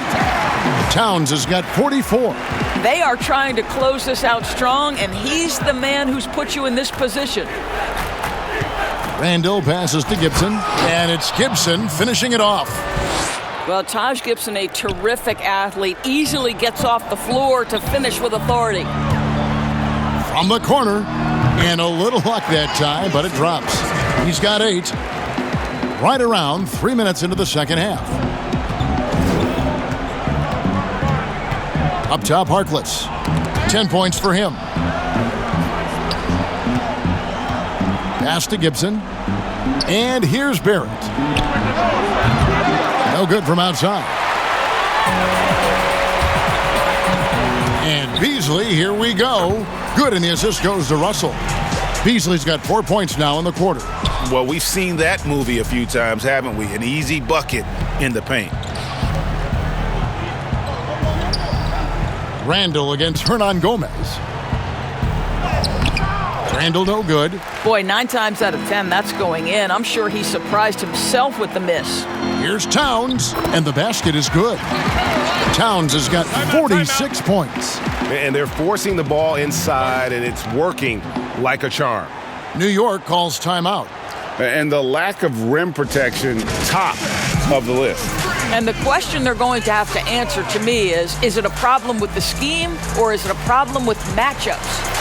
Towns has got 44. They are trying to close this out strong, and he's the man who's put you in this position. Randle passes to Gibson, and it's Gibson finishing it off. Well, Taj Gibson, a terrific athlete, easily gets off the floor to finish with authority. From the corner, and a little luck that time, but it drops. He's got 8. Right around 3 minutes into the second half. Up top, Harkless. 10 points for him. Pass to Gibson. And here's Barrett. No good from outside. And Beasley, here we go. Good, and the assist goes to Russell. Beasley's got 4 points now in the quarter. Well, we've seen that movie a few times, haven't we? An easy bucket in the paint. Randle against Hernan Gomez. Randle no good. Boy, 9 times out of 10, that's going in. I'm sure he surprised himself with the miss. Here's Towns, and the basket is good. Towns has got 46 points. And they're forcing the ball inside, and it's working like a charm. New York calls timeout. And the lack of rim protection, top of the list. And the question they're going to have to answer to me is it a problem with the scheme or is it a problem with matchups?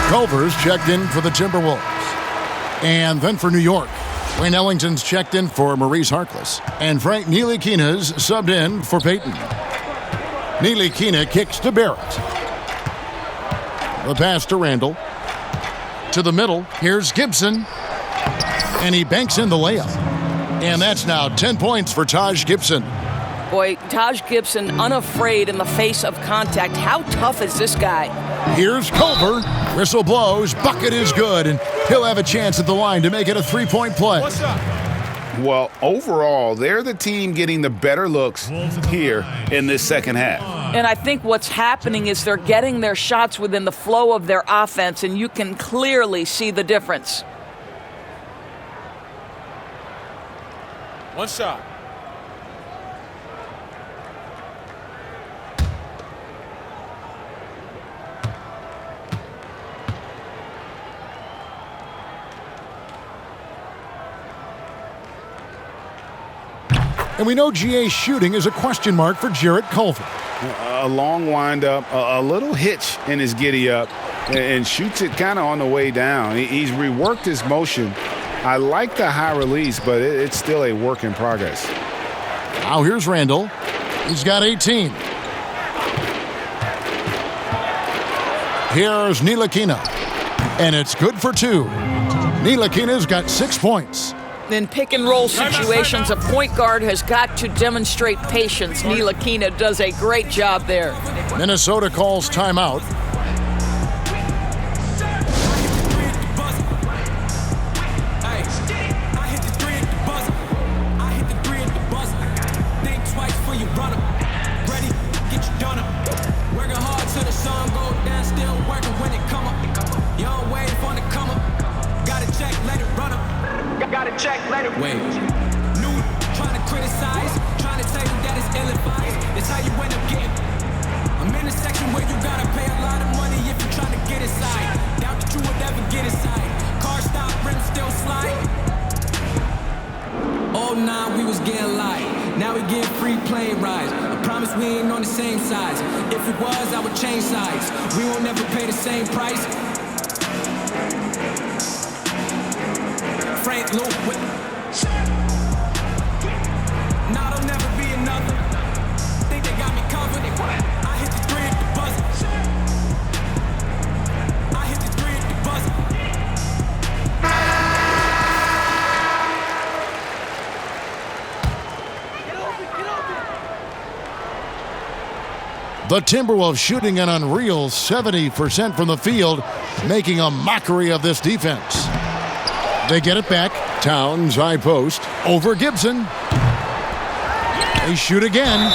Culver's checked in for the Timberwolves. And then for New York, Wayne Ellington's checked in for Maurice Harkless. And Frank Ntilikina's subbed in for Payton. Ntilikina kicks to Barrett. The pass to Randle. To the middle, here's Gibson. And he banks in the layup. And that's now 10 points for Taj Gibson. Boy, Taj Gibson, unafraid in the face of contact. How tough is this guy? Here's Culver. Whistle blows. Bucket is good, and he'll have a chance at the line to make it a three-point play. Well, overall, they're the team getting the better looks here in this second half. And I think what's happening is they're getting their shots within the flow of their offense, and you can clearly see the difference. One shot. And we know GA's shooting is a question mark for Jarrett Culver. A long windup, a little hitch in his giddy up, and shoots it kind of on the way down. He's reworked his motion. I like the high release, but it's still a work in progress. Now here's Randall. He's got 18. Here's Ntilikina. And it's good for 2. Ntilikina's got 6 points. In pick-and-roll situations, a point guard has got to demonstrate patience. Ntilikina does a great job there. Minnesota calls timeout. Wait. New, trying to criticize, trying to tell you that it's ill-advised. That's how you end up getting. I'm in a section where you gotta pay a lot of money if you're trying to get inside. Doubt that you would ever get inside. Car stop, rims still slide. Oh, nah, we was getting light. Now we getting free plane rides. I promise we ain't on the same sides. If it was, I would change sides. We won't never pay the same price. Frank Luke with. Nah, there'll never be another. Think they got me covered. I hit the 3 at the buzzer. I hit the 3 at the buzzer. The Timberwolves shooting an unreal 70% from the field, making a mockery of this defense. They get it back. Towns, high post, over Gibson. They shoot again.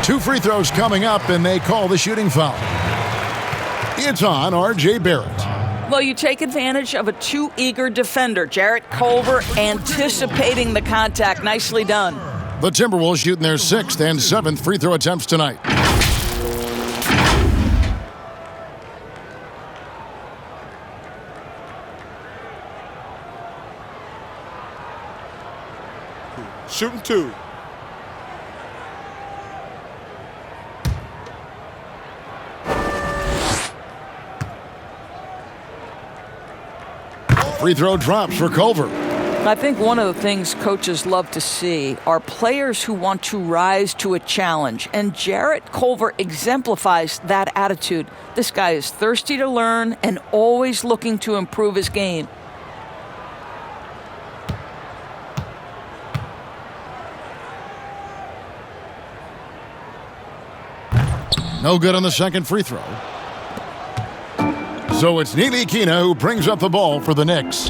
2 free throws coming up, and they call the shooting foul. It's on R.J. Barrett. Well, you take advantage of a too eager defender. Jarrett Culver anticipating the contact. Nicely done. The Timberwolves shooting their 6th and 7th free throw attempts tonight. Shooting 2. Free throw drops for Culver. I think one of the things coaches love to see are players who want to rise to a challenge, and Jarrett Culver exemplifies that attitude. This guy is thirsty to learn and always looking to improve his game. No good on the second free throw. So it's Ntilikina who brings up the ball for the Knicks.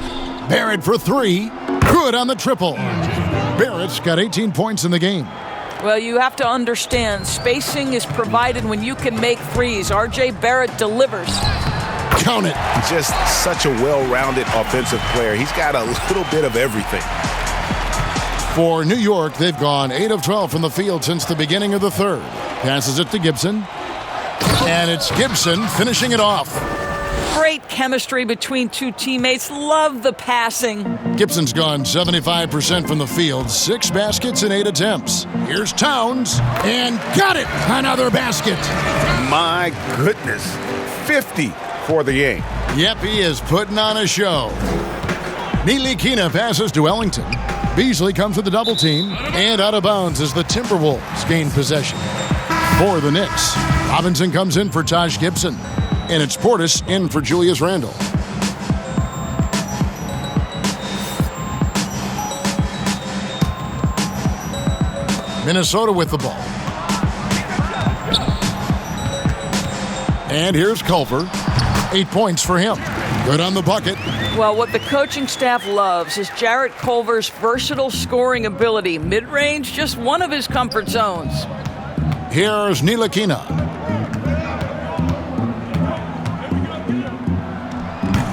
Barrett for 3. Good on the triple. Barrett's got 18 points in the game. Well, you have to understand, spacing is provided when you can make threes. R.J. Barrett delivers. Count it. Just such a well-rounded offensive player. He's got a little bit of everything. For New York, they've gone 8 of 12 from the field since the beginning of the third. Passes it to Gibson. And it's Gibson finishing it off. Great chemistry between two teammates. Love the passing. Gibson's gone 75% from the field. 6 baskets in 8 attempts. Here's Towns. And got it! Another basket. My goodness. 50 for the game. Yep, he is putting on a show. Ntilikina passes to Ellington. Beasley comes with the double team. And out of bounds as the Timberwolves gain possession. For the Knicks, Robinson comes in for Taj Gibson. And it's Portis in for Julius Randle. Minnesota with the ball. And here's Culver. 8 points for him. Good on the bucket. Well, what the coaching staff loves is Jarrett Culver's versatile scoring ability. Mid-range, just one of his comfort zones. Here's Ntilikina.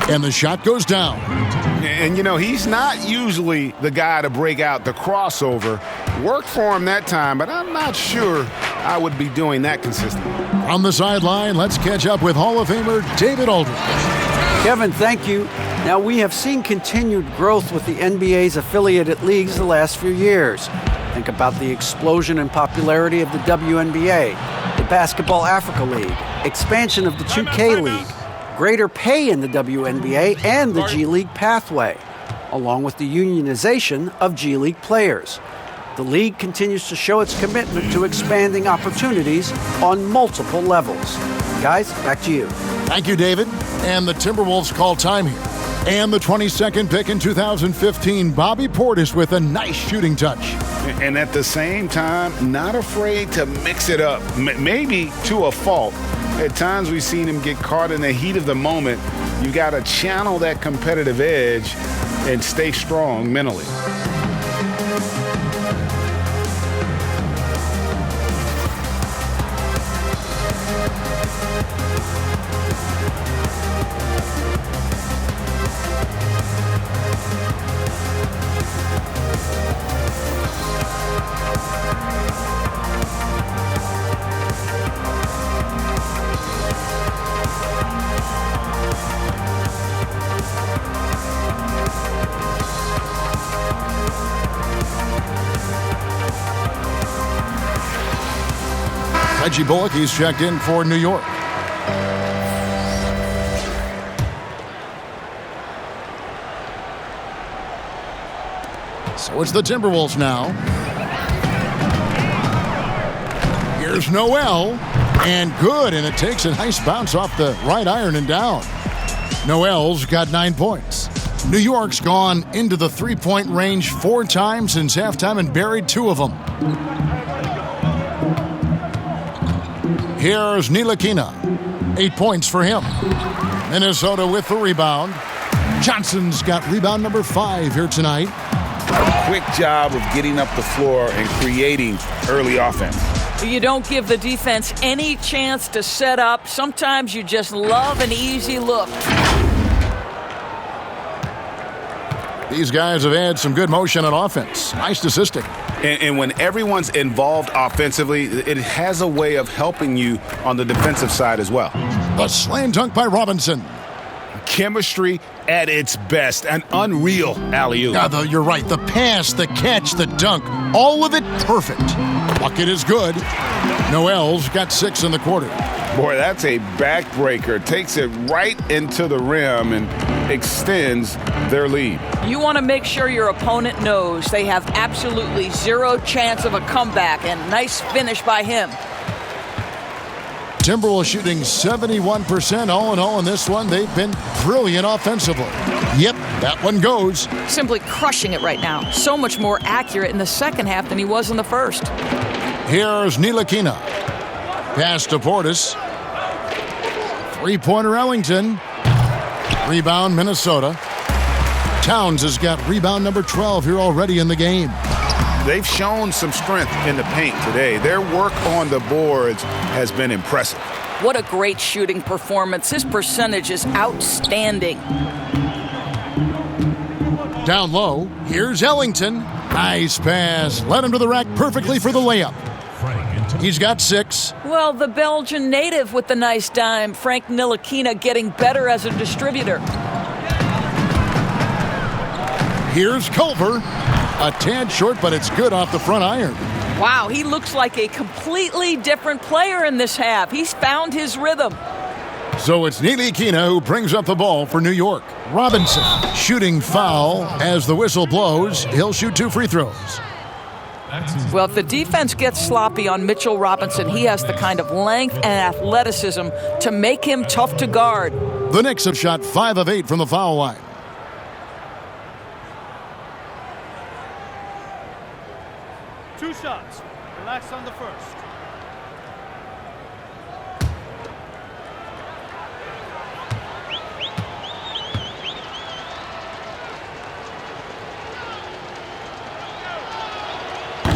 And the shot goes down. And, you know, he's not usually the guy to break out the crossover. Worked for him that time, but I'm not sure I would be doing that consistently. On the sideline, let's catch up with Hall of Famer David Aldridge. Kevin, thank you. Now, we have seen continued growth with the NBA's affiliated leagues the last few years. Think about the explosion in popularity of the WNBA, the Basketball Africa League, expansion of the 2K League, greater pay in the WNBA and the G League pathway, along with the unionization of G League players. The league continues to show its commitment to expanding opportunities on multiple levels. Guys, back to you. Thank you, David. And the Timberwolves call time here. And the 22nd pick in 2015, Bobby Portis with a nice shooting touch. And at the same time, not afraid to mix it up, maybe to a fault. At times we've seen him get caught in the heat of the moment. You got to channel that competitive edge and stay strong mentally. Reggie Bullock, he's checked in for New York. So it's the Timberwolves now. Here's Noel, and good, and it takes a nice bounce off the right iron and down. Noel's got 9 points. New York's gone into the three-point range 4 times since halftime and buried 2 of them. Here's Ntilikina. 8 points for him. Minnesota with the rebound. Johnson's got rebound number 5 here tonight. A quick job of getting up the floor and creating early offense. You don't give the defense any chance to set up. Sometimes you just love an easy look. These guys have had some good motion on offense. Nice assisting. And when everyone's involved offensively, it has a way of helping you on the defensive side as well. The slam dunk by Robinson. Chemistry at its best. An unreal alley-oop. Yeah, you're right. The pass, the catch, the dunk, all of it perfect. Bucket is good. Noel's got 6 in the quarter. Boy, that's a backbreaker. Takes it right into the rim and extends their lead. You want to make sure your opponent knows they have absolutely 0 chance of a comeback, and nice finish by him. Timberwolves shooting 71% all in all in this one. They've been brilliant offensively. Yep, that one goes. Simply crushing it right now. So much more accurate in the second half than he was in the first. Here's Ntilikina. Pass to Portis. Three-pointer Ellington. Rebound Minnesota. Towns has got rebound number 12 here already in the game. They've shown some strength in the paint today. Their work on the boards has been impressive. What a great shooting performance. His percentage is outstanding. Down low, here's Ellington. Nice pass. Led him to the rack perfectly for the layup. He's got 6. Well, the Belgian native with the nice dime. Frank Ntilikina getting better as a distributor. Here's Culver. A tad short, but it's good off the front iron. Wow, he looks like a completely different player in this half. He's found his rhythm. So it's Ntilikina who brings up the ball for New York. Robinson shooting foul as the whistle blows. He'll shoot 2 free throws. Well, if the defense gets sloppy on Mitchell Robinson, he has the kind of length and athleticism to make him tough to guard. The Knicks have shot 5 of 8 from the foul line. Two shots. Relax on the first.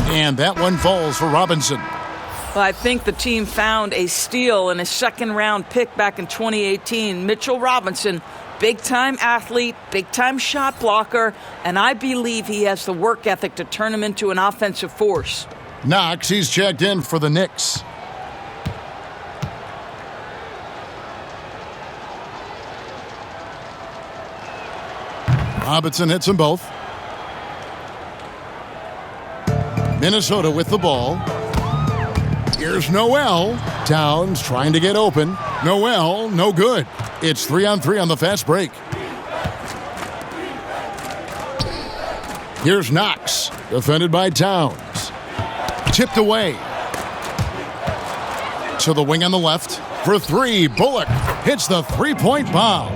And that one falls for Robinson. Well, I think the team found a steal in a second-round pick back in 2018. Mitchell Robinson, big-time athlete, big-time shot blocker, and I believe he has the work ethic to turn him into an offensive force. Knox, he's checked in for the Knicks. Robinson hits them both. Minnesota with the ball. Here's Noel. Towns trying to get open. Noel, no good. It's 3-on-3 on the fast break. Here's Knox, defended by Towns. Tipped away. To the wing on the left. For three, Bullock hits the three-point bomb.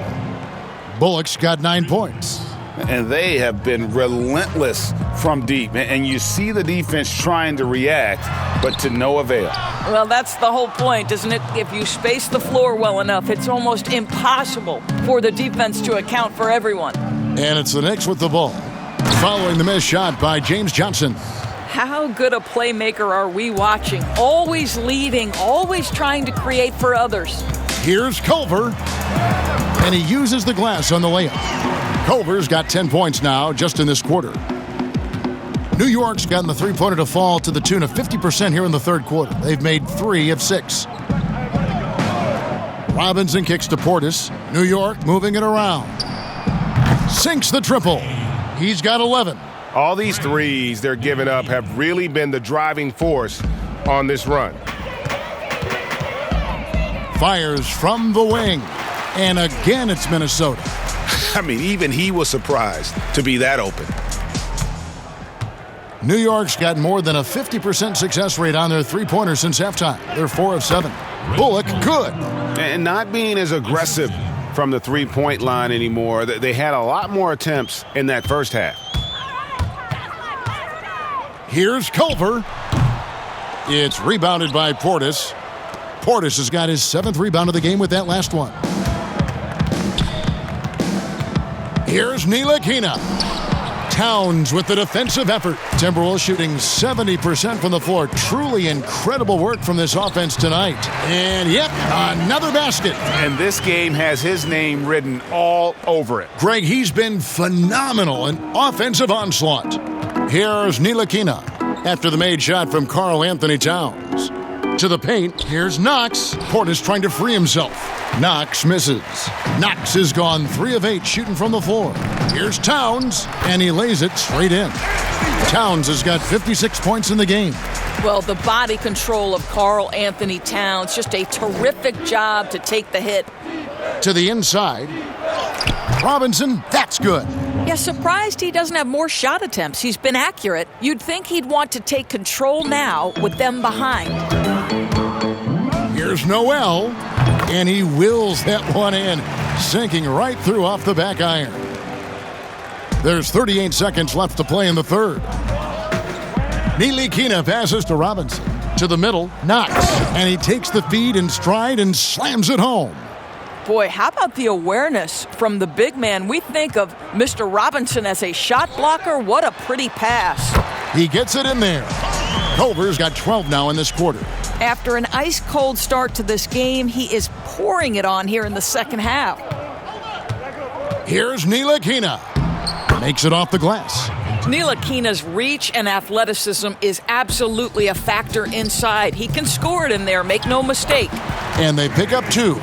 Bullock's got 9 points. And they have been relentless from deep. And you see the defense trying to react, but to no avail. Well, that's the whole point, isn't it? If you space the floor well enough, it's almost impossible for the defense to account for everyone. And it's the Knicks with the ball. Following the missed shot by James Johnson. How good a playmaker are we watching? Always leading, always trying to create for others. Here's Culver. And he uses the glass on the layup. Culver's got 10 points now just in this quarter. New York's gotten the three-pointer to fall to the tune of 50% here in the third quarter. They've made 3 of 6. Robinson kicks to Portis. New York moving it around. Sinks the triple. He's got 11. All these threes they're giving up have really been the driving force on this run. Fires from the wing. And again, it's Minnesota. I mean, even he was surprised to be that open. New York's got more than a 50% success rate on their three-pointers since halftime. They're 4 of 7. Bullock, good. And not being as aggressive from the three-point line anymore. They had a lot more attempts in that first half. Here's Culver. It's rebounded by Portis. Portis has got his 7th rebound of the game with that last one. Here's Ntilikina. Towns with the defensive effort. Timberwolves shooting 70% from the floor. Truly incredible work from this offense tonight. And yep, another basket. And this game has his name written all over it. Greg, he's been phenomenal in offensive onslaught. Here's Ntilikina after the made shot from Karl-Anthony Towns. To the paint, here's Knox. Portis trying to free himself. Knox misses. Knox has gone 3 of 8 shooting from the floor. Here's Towns, and he lays it straight in. Towns has got 56 points in the game. Well, the body control of Karl-Anthony Towns, just a terrific job to take the hit. To the inside. Robinson, that's good. Yeah, surprised he doesn't have more shot attempts. He's been accurate. You'd think he'd want to take control now with them behind. Here's Noel, and he wills that one in, sinking right through off the back iron. There's 38 seconds left to play in the third. Ntilikina passes to Robinson. To the middle, Knox, and he takes the feed in stride and slams it home. Boy, how about the awareness from the big man? We think of Mr. Robinson as a shot blocker. What a pretty pass. He gets it in there. Culver's got 12 now in this quarter. After an ice-cold start to this game, he is pouring it on here in the second half. Here's Ntilikina. Makes it off the glass. Ntilikina's reach and athleticism is absolutely a factor inside. He can score it in there, make no mistake. And they pick up 2.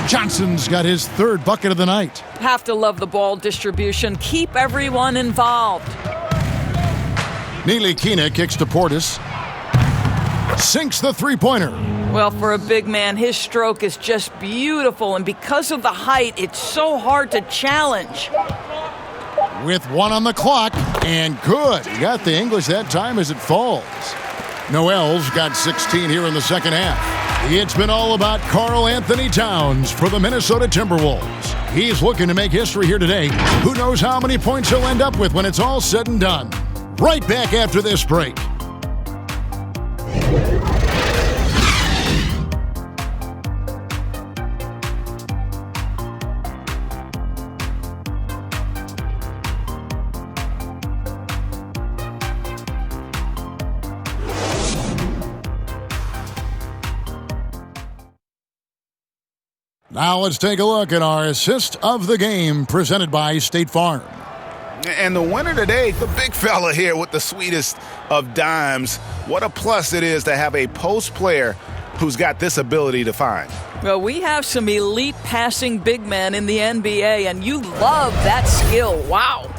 Johnson's got his 3rd bucket of the night. Have to love the ball distribution. Keep everyone involved. Ntilikina kicks to Portis. Sinks the three-pointer. Well, for a big man, his stroke is just beautiful, and because of the height, it's so hard to challenge. With 1 on the clock, and good. He got the English that time as it falls. Noel's got 16 here in the second half. It's been all about Karl-Anthony Towns for the Minnesota Timberwolves. He's looking to make history here today. Who knows how many points he'll end up with when it's all said and done. Right back after this break. Now let's take a look at our assist of the game presented by State Farm. And the winner today, the big fella here with the sweetest of dimes. What a plus it is to have a post player who's got this ability to find. Well, we have some elite passing big men in the NBA, and you love that skill. Wow.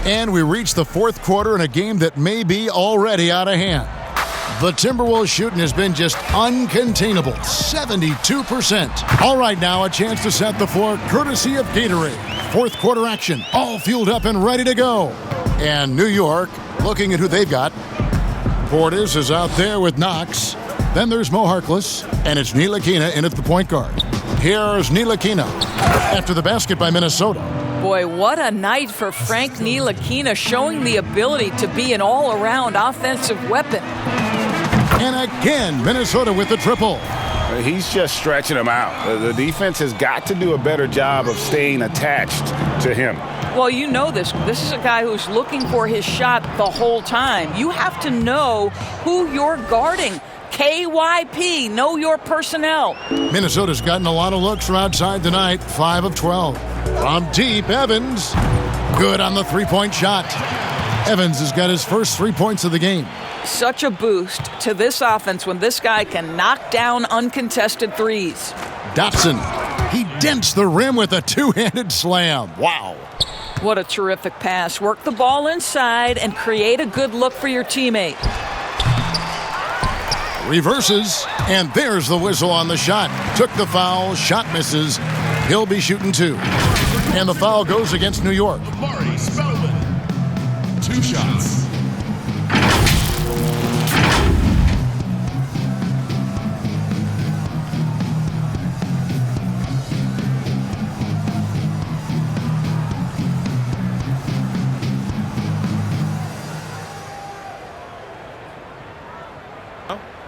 And we reach the fourth quarter in a game that may be already out of hand. The Timberwolves shooting has been just uncontainable, 72%. All right, now a chance to set the floor courtesy of Gatorade. Fourth quarter action, all fueled up and ready to go. And New York, looking at who they've got. Portis is out there with Knox. Then there's Mo Harkless, and it's Ntilikina in at the point guard. Here's Ntilikina after the basket by Minnesota. Boy, what a night for Frank Ntilikina, showing the ability to be an all-around offensive weapon. And again, Minnesota with the triple. He's just stretching him out. The defense has got to do a better job of staying attached to him. Well, you know this. This is a guy who's looking for his shot the whole time. You have to know who you're guarding. KYP, know your personnel. Minnesota's gotten a lot of looks from outside tonight, 5 of 12. From deep, Evans, good on the three-point shot. Evans has got his first 3 points of the game. Such a boost to this offense when this guy can knock down uncontested threes. Dotson, he dents the rim with a two-handed slam. Wow. What a terrific pass. Work the ball inside and create a good look for your teammate. Reverses, and there's the whistle on the shot. Took the foul, shot misses. He'll be shooting 2. And the foul goes against New York. Amari Spellman. 2 shots.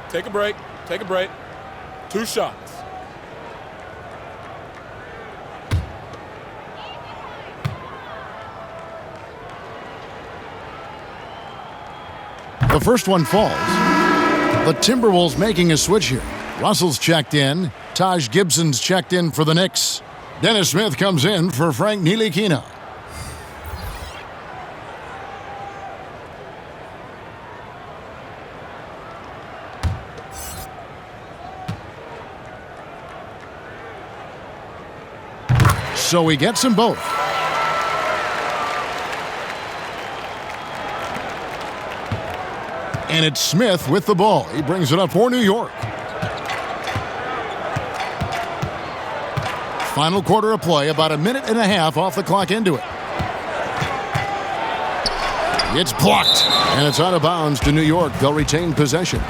Take a break. Take a break. 2 shots. The first one falls. The Timberwolves making a switch here. Russell's checked in. Taj Gibson's checked in for the Knicks. Dennis Smith comes in for Frank Ntilikina. So he gets them both. And it's Smith with the ball. He brings it up for New York. Final quarter of play, about a minute and a half off the clock into it. It's blocked, and it's out of bounds to New York. They'll retain possession.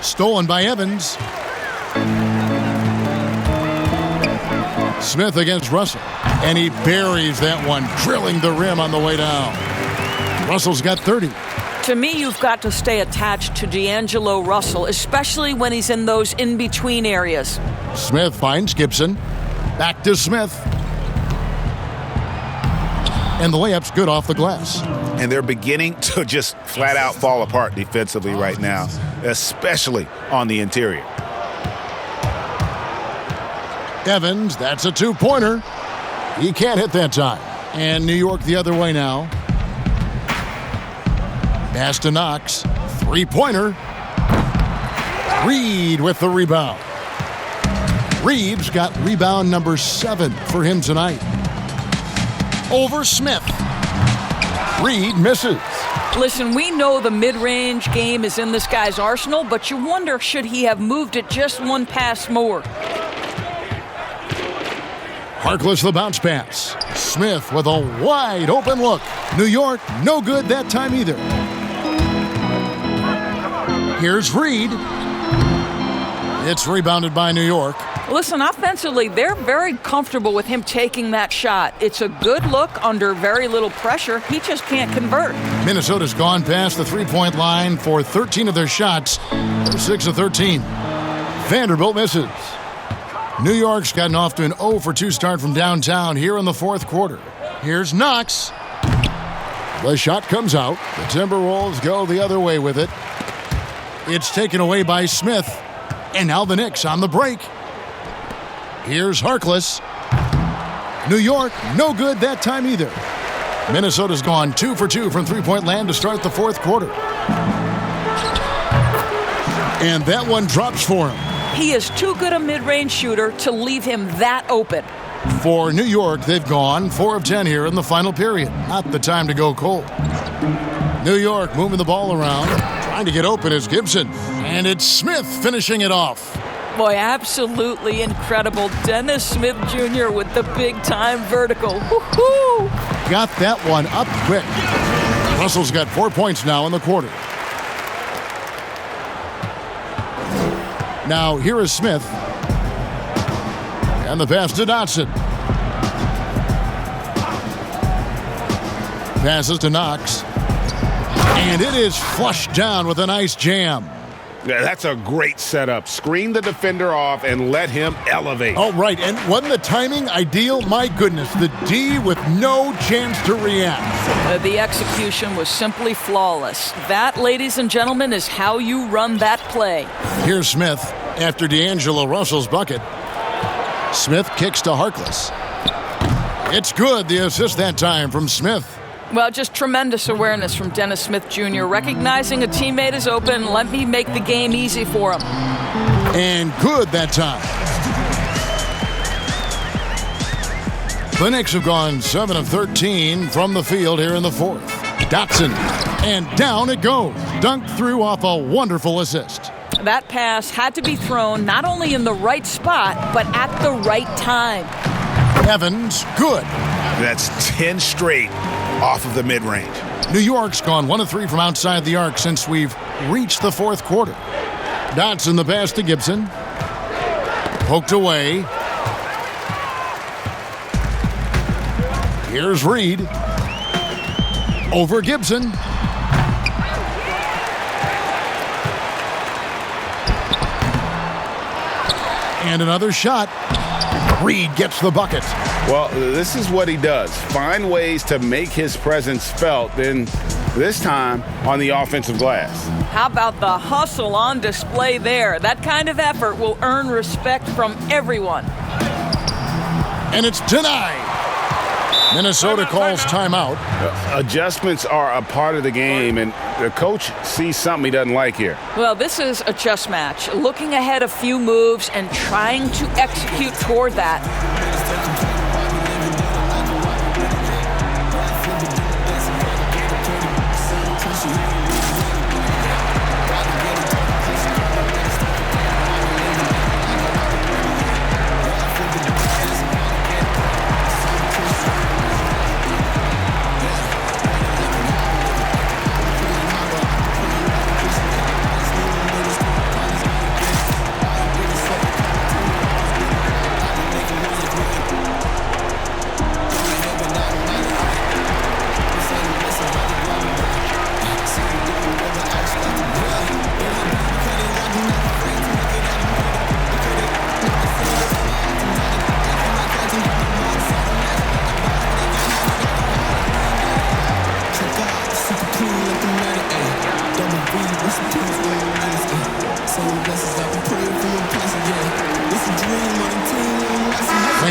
Stolen by Evans. Smith against Russell. And he buries that one, drilling the rim on the way down. Russell's got 30. To me, you've got to stay attached to D'Angelo Russell, especially when he's in those in-between areas. Smith finds Gibson. Back to Smith. And the layup's good off the glass. And they're beginning to just flat out fall apart defensively right now, especially on the interior. Evans, that's a two-pointer. He can't hit that time. And New York the other way now. Pass to Knox. Three-pointer. Reed with the rebound. Reeves got rebound number 7 for him tonight. Over Smith. Reed misses. Listen, we know the mid-range game is in this guy's arsenal, but you wonder, should he have moved it just one pass more? Harkless the bounce pass. Smith with a wide open look. New York, no good that time either. Here's Reed. It's rebounded by New York. Listen, offensively, they're very comfortable with him taking that shot. It's a good look under very little pressure. He just can't convert. Minnesota's gone past the three-point line for 13 of their shots. They're 6 of 13. Vanderbilt misses. New York's gotten off to an 0 for 2 start from downtown here in the fourth quarter. Here's Knox. The shot comes out. The Timberwolves go the other way with it. It's taken away by Smith. And now the Knicks on the break. Here's Harkless. New York, no good that time either. Minnesota's gone 2 for 2 from three-point land to start the fourth quarter. And that one drops for him. He is too good a mid-range shooter to leave him that open. For New York, they've gone 4 of 10 here in the final period. Not the time to go cold. New York moving the ball around. Trying to get open is Gibson. And it's Smith finishing it off. Boy, absolutely incredible. Dennis Smith Jr. with the big-time vertical. Woo-hoo! Got that one up quick. Russell's got 4 points now in the quarter. Now, here is Smith. And the pass to Dotson. Passes to Knox. And it is flushed down with a nice jam. Yeah, that's a great setup. Screen the defender off and let him elevate. Oh, right. And wasn't the timing ideal? My goodness, the D with no chance to react. The execution was simply flawless. That, ladies and gentlemen, is how you run that play. Here's Smith after D'Angelo Russell's bucket. Smith kicks to Harkless. It's good, the assist that time from Smith. Well, just tremendous awareness from Dennis Smith Jr. Recognizing a teammate is open, let me make the game easy for him. And good that time. The Knicks have gone 7 of 13 from the field here in the fourth. Dotson, and down it goes. Dunked through off a wonderful assist. That pass had to be thrown not only in the right spot, but at the right time. Evans, good. That's 10 straight off of the mid-range. New York's gone 1 of 3 from outside the arc since we've reached the fourth quarter. Dotson the pass to Gibson. Poked away. Here's Reed. Over Gibson. And another shot. Reed gets the bucket. Well, this is what he does. Find ways to make his presence felt, then this time on the offensive glass. How about the hustle on display there? That kind of effort will earn respect from everyone. And it's denied. Minnesota calls timeout. Adjustments are a part of the game, and the coach sees something he doesn't like here. Well, this is a chess match. Looking ahead a few moves and trying to execute toward that.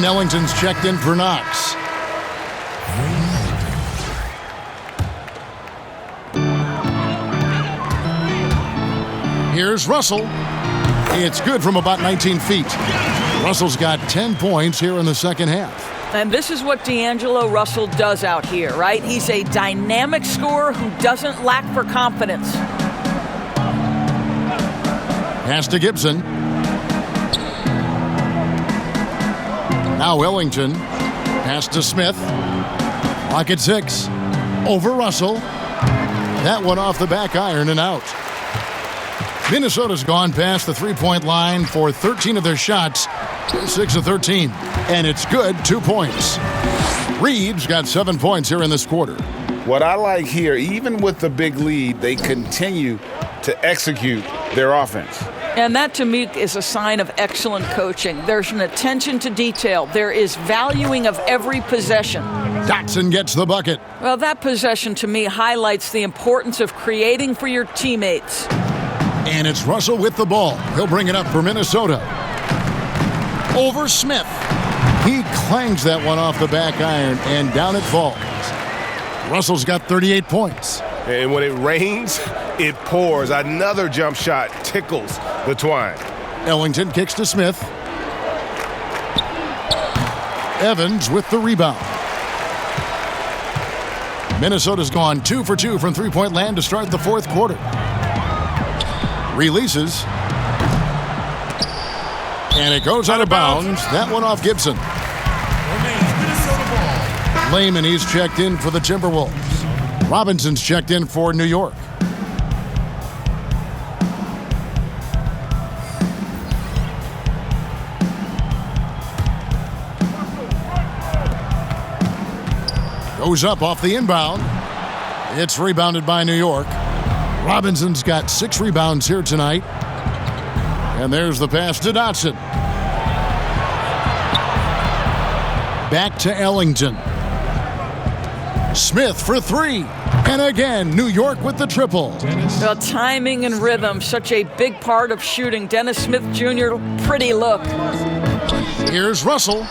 Ellington's checked in for Knox. Here's Russell. It's good from about 19 feet. Russell's got 10 points here in the second half. And this is what D'Angelo Russell does out here, right? He's a dynamic scorer who doesn't lack for confidence. Pass to Gibson. Now Ellington. Pass to Smith. Clock at 6. Over Russell. That one off the back iron and out. Minnesota's gone past the three-point line for 13 of their shots. 6 of 13. And it's good, 2 points. Reeves got 7 points here in this quarter. What I like here, even with the big lead, they continue to execute their offense. And that, to me, is a sign of excellent coaching. There's an attention to detail. There is valuing of every possession. Dotson gets the bucket. Well, that possession, to me, highlights the importance of creating for your teammates. And it's Russell with the ball. He'll bring it up for Minnesota. Over Smith. He clangs that one off the back iron, and down it falls. Russell's got 38 points. And when it rains, it pours. Another jump shot tickles the twine. Ellington kicks to Smith. Evans with the rebound. Minnesota's gone 2 for 2 from three-point land to start the fourth quarter. Releases. And it goes out of bounds. That one off Gibson. Layman, he's checked in for the Timberwolves. Robinson's checked in for New York. Goes up off the inbound. It's rebounded by New York. Robinson's got 6 rebounds here tonight. And there's the pass to Dotson. Back to Ellington. Smith for 3. And again, New York with the triple. Well, timing and rhythm, such a big part of shooting. Dennis Smith Jr., pretty look. Here's Russell.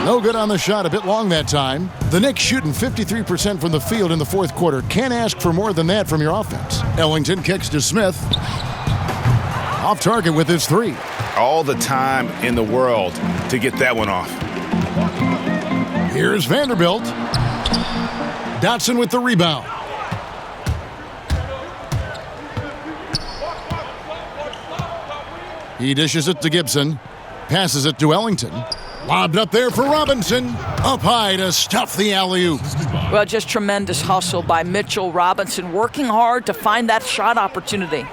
No good on the shot, a bit long that time. The Knicks shooting 53% from the field in the fourth quarter. Can't ask for more than that from your offense. Ellington kicks to Smith. Off target with his 3. All the time in the world to get that one off. Here's Vanderbilt. Dotson with the rebound. He dishes it to Gibson. Passes it to Ellington. Lobbed up there for Robinson. Up high to stuff the alley-oop. Well, just tremendous hustle by Mitchell Robinson, working hard to find that shot opportunity.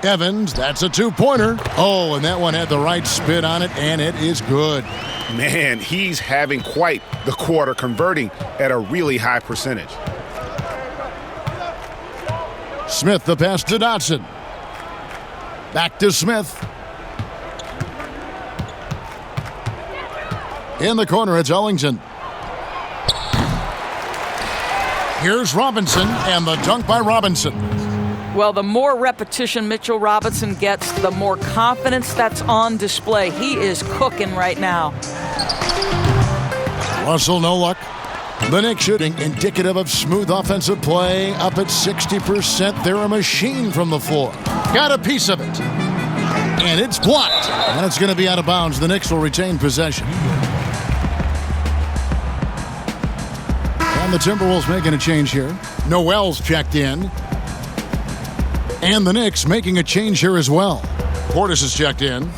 Evans, that's a 2-pointer. Oh, and that one had the right spin on it, and it is good. Man, he's having quite the quarter, converting at a really high percentage. Smith, the pass to Dotson. Back to Smith. In the corner, it's Ellington. Here's Robinson, and the dunk by Robinson. Well, the more repetition Mitchell Robinson gets, the more confidence that's on display. He is cooking right now. Russell, no luck. The Knicks shooting indicative of smooth offensive play. Up at 60%. They're a machine from the floor. Got a piece of it. And it's blocked. And it's going to be out of bounds. The Knicks will retain possession. And the Timberwolves making a change here. Noel's checked in. And the Knicks making a change here as well. Portis is checked in.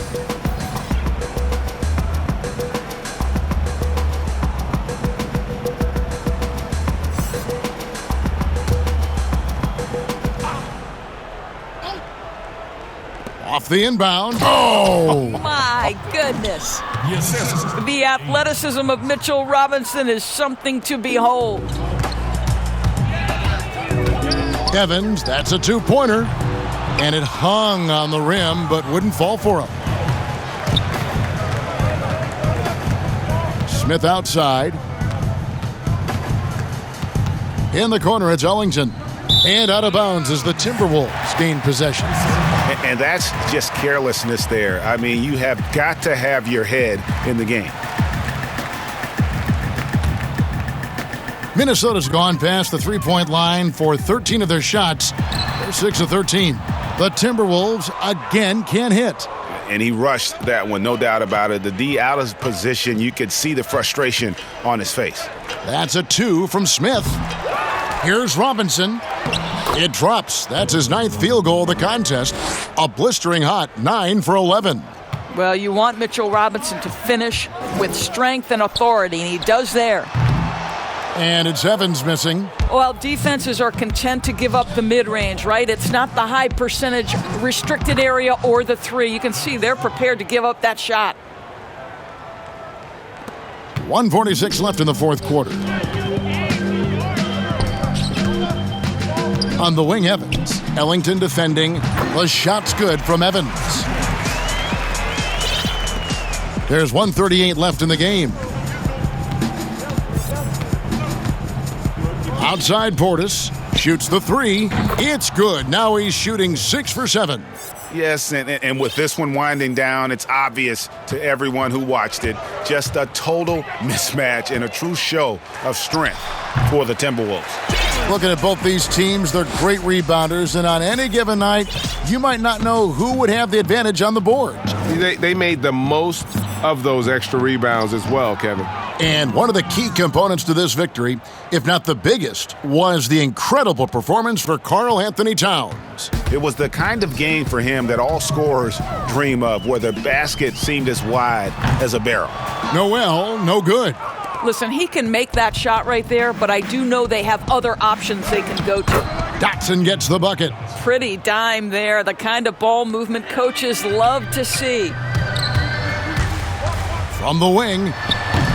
Off the inbound. Oh! My goodness. The athleticism of Mitchell Robinson is something to behold. Evans, that's a 2-pointer. And it hung on the rim, but wouldn't fall for him. Smith outside. In the corner, it's Ellington. And out of bounds as the Timberwolves gain possession. And that's just carelessness there. I mean, you have got to have your head in the game. Minnesota's gone past the three-point line for 13 of their shots. They're 6 of 13. The Timberwolves again can't hit. And he rushed that one, no doubt about it. The D out of position, you could see the frustration on his face. That's a 2 from Smith. Here's Robinson. It drops. That's his 9th field goal of the contest. A blistering hot 9 for 11. Well, you want Mitchell Robinson to finish with strength and authority, and he does there. And it's Evans missing. Well, defenses are content to give up the mid-range, right? It's not the high percentage restricted area or the three. You can see they're prepared to give up that shot. 1:46 left in the fourth quarter. On the wing, Evans. Ellington defending. The shot's good from Evans. There's 1:38 left in the game. Outside Portis. Shoots the three. It's good. Now he's shooting 6 for 7. Yes, and with this one winding down, it's obvious to everyone who watched it. Just a total mismatch and a true show of strength for the Timberwolves. Looking at both these teams, they're great rebounders, and on any given night, you might not know who would have the advantage on the board. They made the most of those extra rebounds as well, Kevin. And one of the key components to this victory, if not the biggest, was the incredible performance for Karl-Anthony Towns. It was the kind of game for him that all scorers dream of, where the basket seemed as wide as a barrel. No well, no good. Listen, he can make that shot right there, but I do know they have other options they can go to. Dotson gets the bucket. Pretty dime there, the kind of ball movement coaches love to see. From the wing,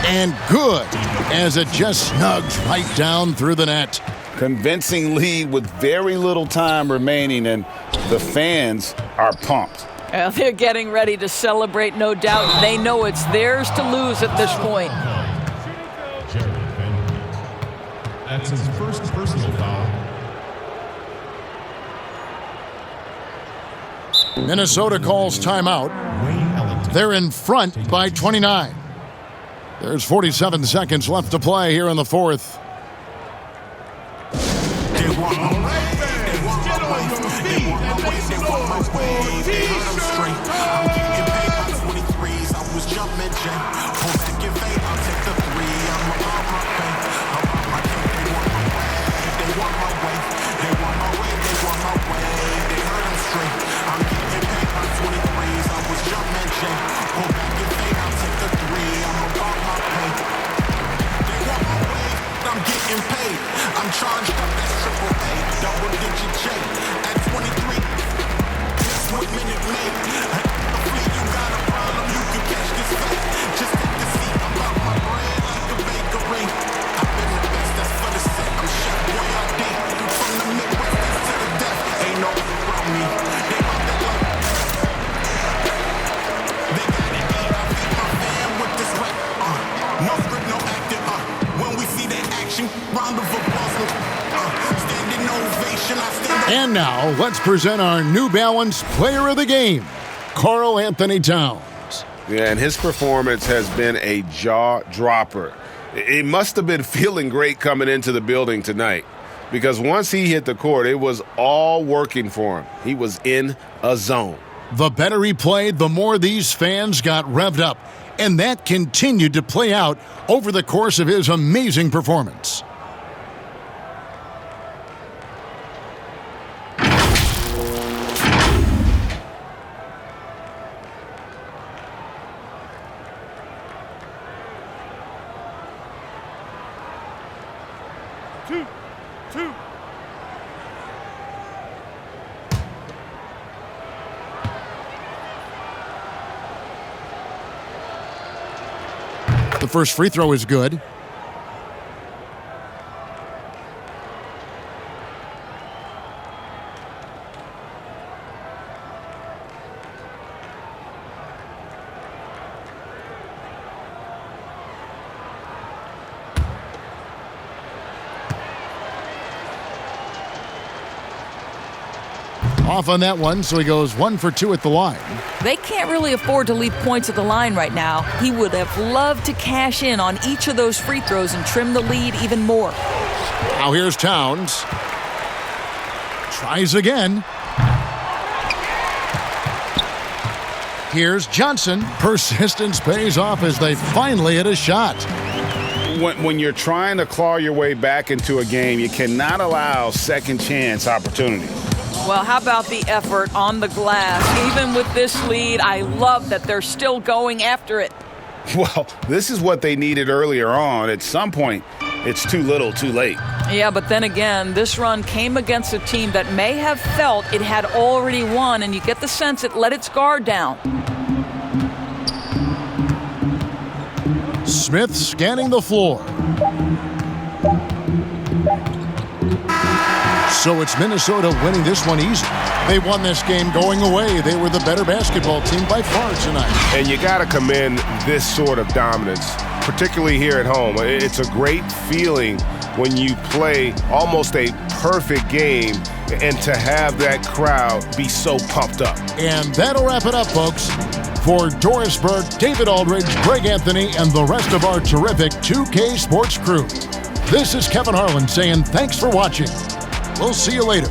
and good, as it just snugs right down through the net. Convincing lead with very little time remaining, and the fans are pumped. Well, they're getting ready to celebrate, no doubt. They know it's theirs to lose at this point. That's his first personal foul. Minnesota calls timeout. They're in front by 29. There's 47 seconds left to play here in the fourth. I'm charged up as triple A, double digit J. At 23, this what minute made. Hopefully you got a problem, you can catch this fate. Just take the seat, I'm about my bread like a bakery. I've been the best, that's for the set. I'm Chef Boyardee. From the Midwest to the death, ain't no around me. They want that love. They got it, I feed my fan with this rap. No script, no acting. When we see that action, round of applause. And now, let's present our New Balance Player of the Game, Karl-Anthony Towns. Yeah, and his performance has been a jaw-dropper. It must have been feeling great coming into the building tonight, because once he hit the court, it was all working for him. He was in a zone. The better he played, the more these fans got revved up, and that continued to play out over the course of his amazing performance. Two. The first free throw is good. Off on that one, so he goes 1 for 2 at the line. They can't really afford to leave points at the line right now. He would have loved to cash in on each of those free throws and trim the lead even more. Now here's Towns. Tries again. Here's Johnson. Persistence pays off as they finally hit a shot. When you're trying to claw your way back into a game, you cannot allow second chance opportunities. Well, how about the effort on the glass? Even with this lead, I love that they're still going after it. Well, this is what they needed earlier on. At some point, it's too little, too late. Yeah, but then again, this run came against a team that may have felt it had already won, and you get the sense it let its guard down. Smith scanning the floor. So it's Minnesota winning this one easy. They won this game going away. They were the better basketball team by far tonight. And you got to commend this sort of dominance, particularly here at home. It's a great feeling when you play almost a perfect game and to have that crowd be so pumped up. And that'll wrap it up, folks. For Doris Burke, David Aldridge, Greg Anthony, and the rest of our terrific 2K Sports crew, this is Kevin Harlan saying thanks for watching. We'll see you later.